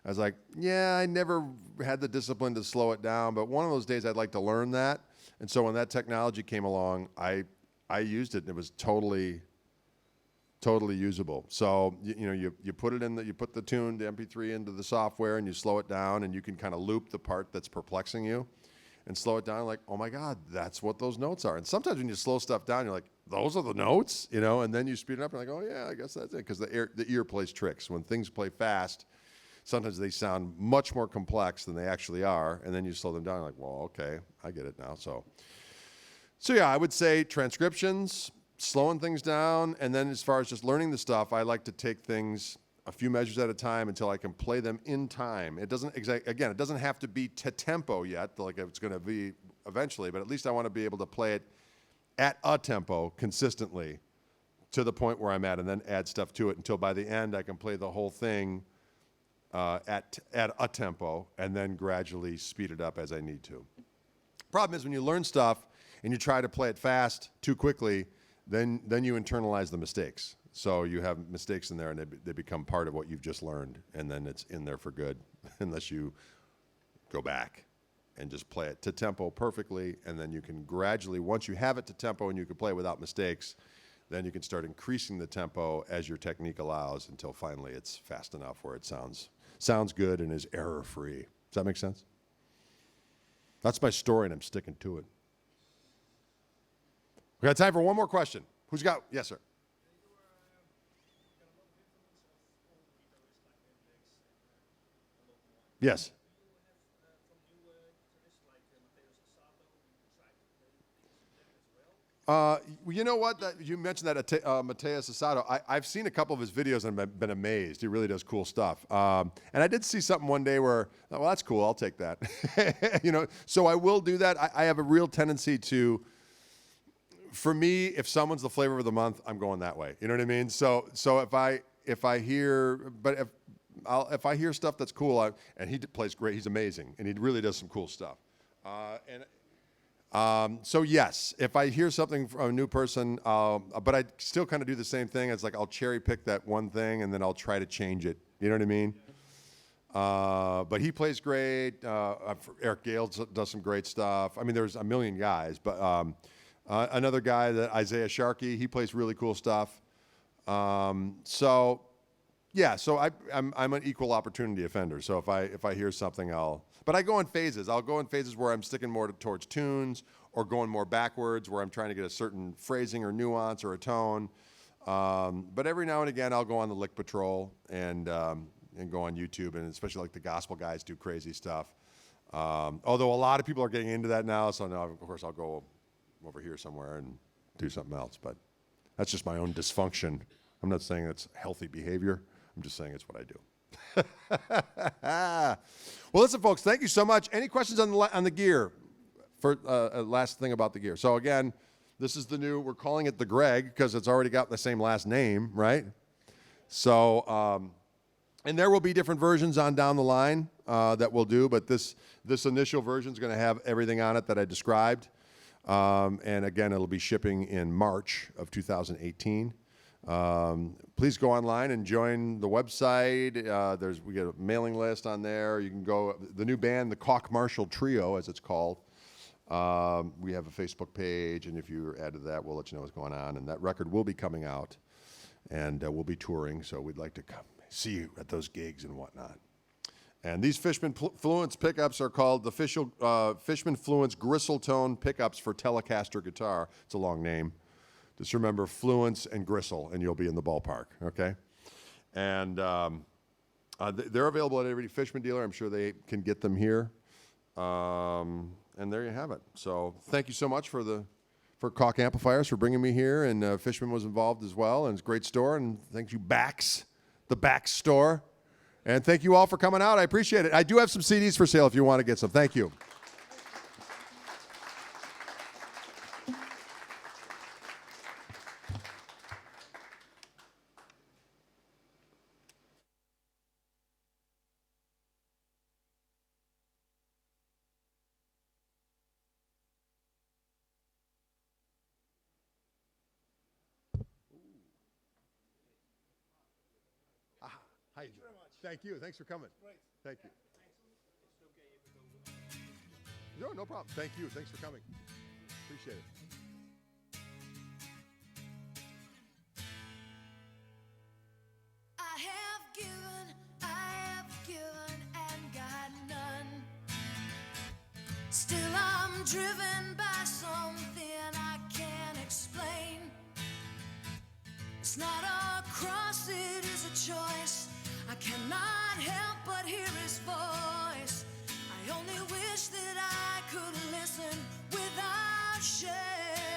I was like, yeah, I never had the discipline to slow it down, but one of those days I'd like to learn that. And so when that technology came along, I used it, and it was totally usable. So you put it in you put the tune, the MP3 into the software, and you slow it down, and you can kind of loop the part that's perplexing you, and slow it down. Like, oh my God, that's what those notes are. And sometimes when you slow stuff down, you're like, those are the notes, you know. And then you speed it up, and you're like, oh yeah, I guess that's it, because the ear plays tricks. When things play fast, sometimes they sound much more complex than they actually are, and then you slow them down, like, well, okay, I get it now. So yeah, I would say transcriptions, slowing things down. And then as far as just learning the stuff, I like to take things a few measures at a time until I can play them in time. It doesn't again, it doesn't have to be to tempo yet, like it's going to be eventually, but at least I want to be able to play it at a tempo consistently to the point where I'm at, and then add stuff to it until by the end I can play the whole thing at a tempo, and then gradually speed it up as I need to. Problem is when you learn stuff and you try to play it fast too quickly, then you internalize the mistakes. So you have mistakes in there, and they become part of what you've just learned, and then it's in there for good, unless you go back and just play it to tempo perfectly, and then you can gradually, once you have it to tempo and you can play without mistakes, then you can start increasing the tempo as your technique allows until finally it's fast enough where it sounds good and is error-free. Does that make sense? That's my story, and I'm sticking to it. We got time for one more question. Who's got? Yes, sir. Yes. You know what? You mentioned that Mateus Asado. I've seen a couple of his videos and I've been amazed. He really does cool stuff. And I did see something one day where, well, that's cool. I'll take that. You know, so I will do that. I have a real tendency to, for me, if someone's the flavor of the month, I'm going that way. You know what I mean? So if I hear stuff that's cool, and he plays great. He's amazing, and he really does some cool stuff. So yes, if I hear something from a new person, but I still kind of do the same thing. It's like I'll cherry pick that one thing and then I'll try to change it. You know what I mean? But he plays great. Eric Gale does some great stuff. I mean, there's a million guys, but another guy, that Isaiah Sharkey, he plays really cool stuff. So I'm an equal opportunity offender. So if I hear something, but I go in phases. I'll go in phases where I'm sticking more towards tunes, or going more backwards, where I'm trying to get a certain phrasing or nuance or a tone. But every now and again, I'll go on the Lick Patrol and go on YouTube, and especially like the gospel guys do crazy stuff. Although a lot of people are getting into that now, so now of course I'll go over here somewhere and do something else. But that's just my own dysfunction. I'm not saying it's healthy behavior. I'm just saying it's what I do. Well, listen, folks, thank you so much. Any questions on the gear? For last thing about the gear. So again, this is the new, we're calling it the Greg because it's already got the same last name, right? So, and there will be different versions on down the line that we'll do, but this initial version is going to have everything on it that I described. And again, it'll be shipping in March of 2018. Please go online and join the website. We get a mailing list on there. You can go, the new band, the Koch Marshall Trio, as it's called. We have a Facebook page, and if you're added to that, we'll let you know what's going on. And that record will be coming out, and we'll be touring, so we'd like to come see you at those gigs and whatnot. And these Fishman Fluence pickups are called the Fishman Fluence Gristletone pickups for Telecaster guitar. It's a long name. Just remember Fluence and Gristle, and you'll be in the ballpark, okay? And they're available at every Fishman dealer. I'm sure they can get them here. And there you have it. So thank you so much for Koch Amplifiers for bringing me here, and Fishman was involved as well, and it's a great store. And thank you, the Bax store. And thank you all for coming out. I appreciate it. I do have some CDs for sale if you want to get some. Thank you. Hi. Thank you very much. Thank you. Thanks for coming. Great. Thank you. Thanks. It's okay if we go. No problem. Thank you. Thanks for coming. Appreciate it. I have given, and got none. Still I'm driven by something I can't explain. It's not a cross, it is a choice. I cannot help but hear his voice. I only wish that I could listen without shame.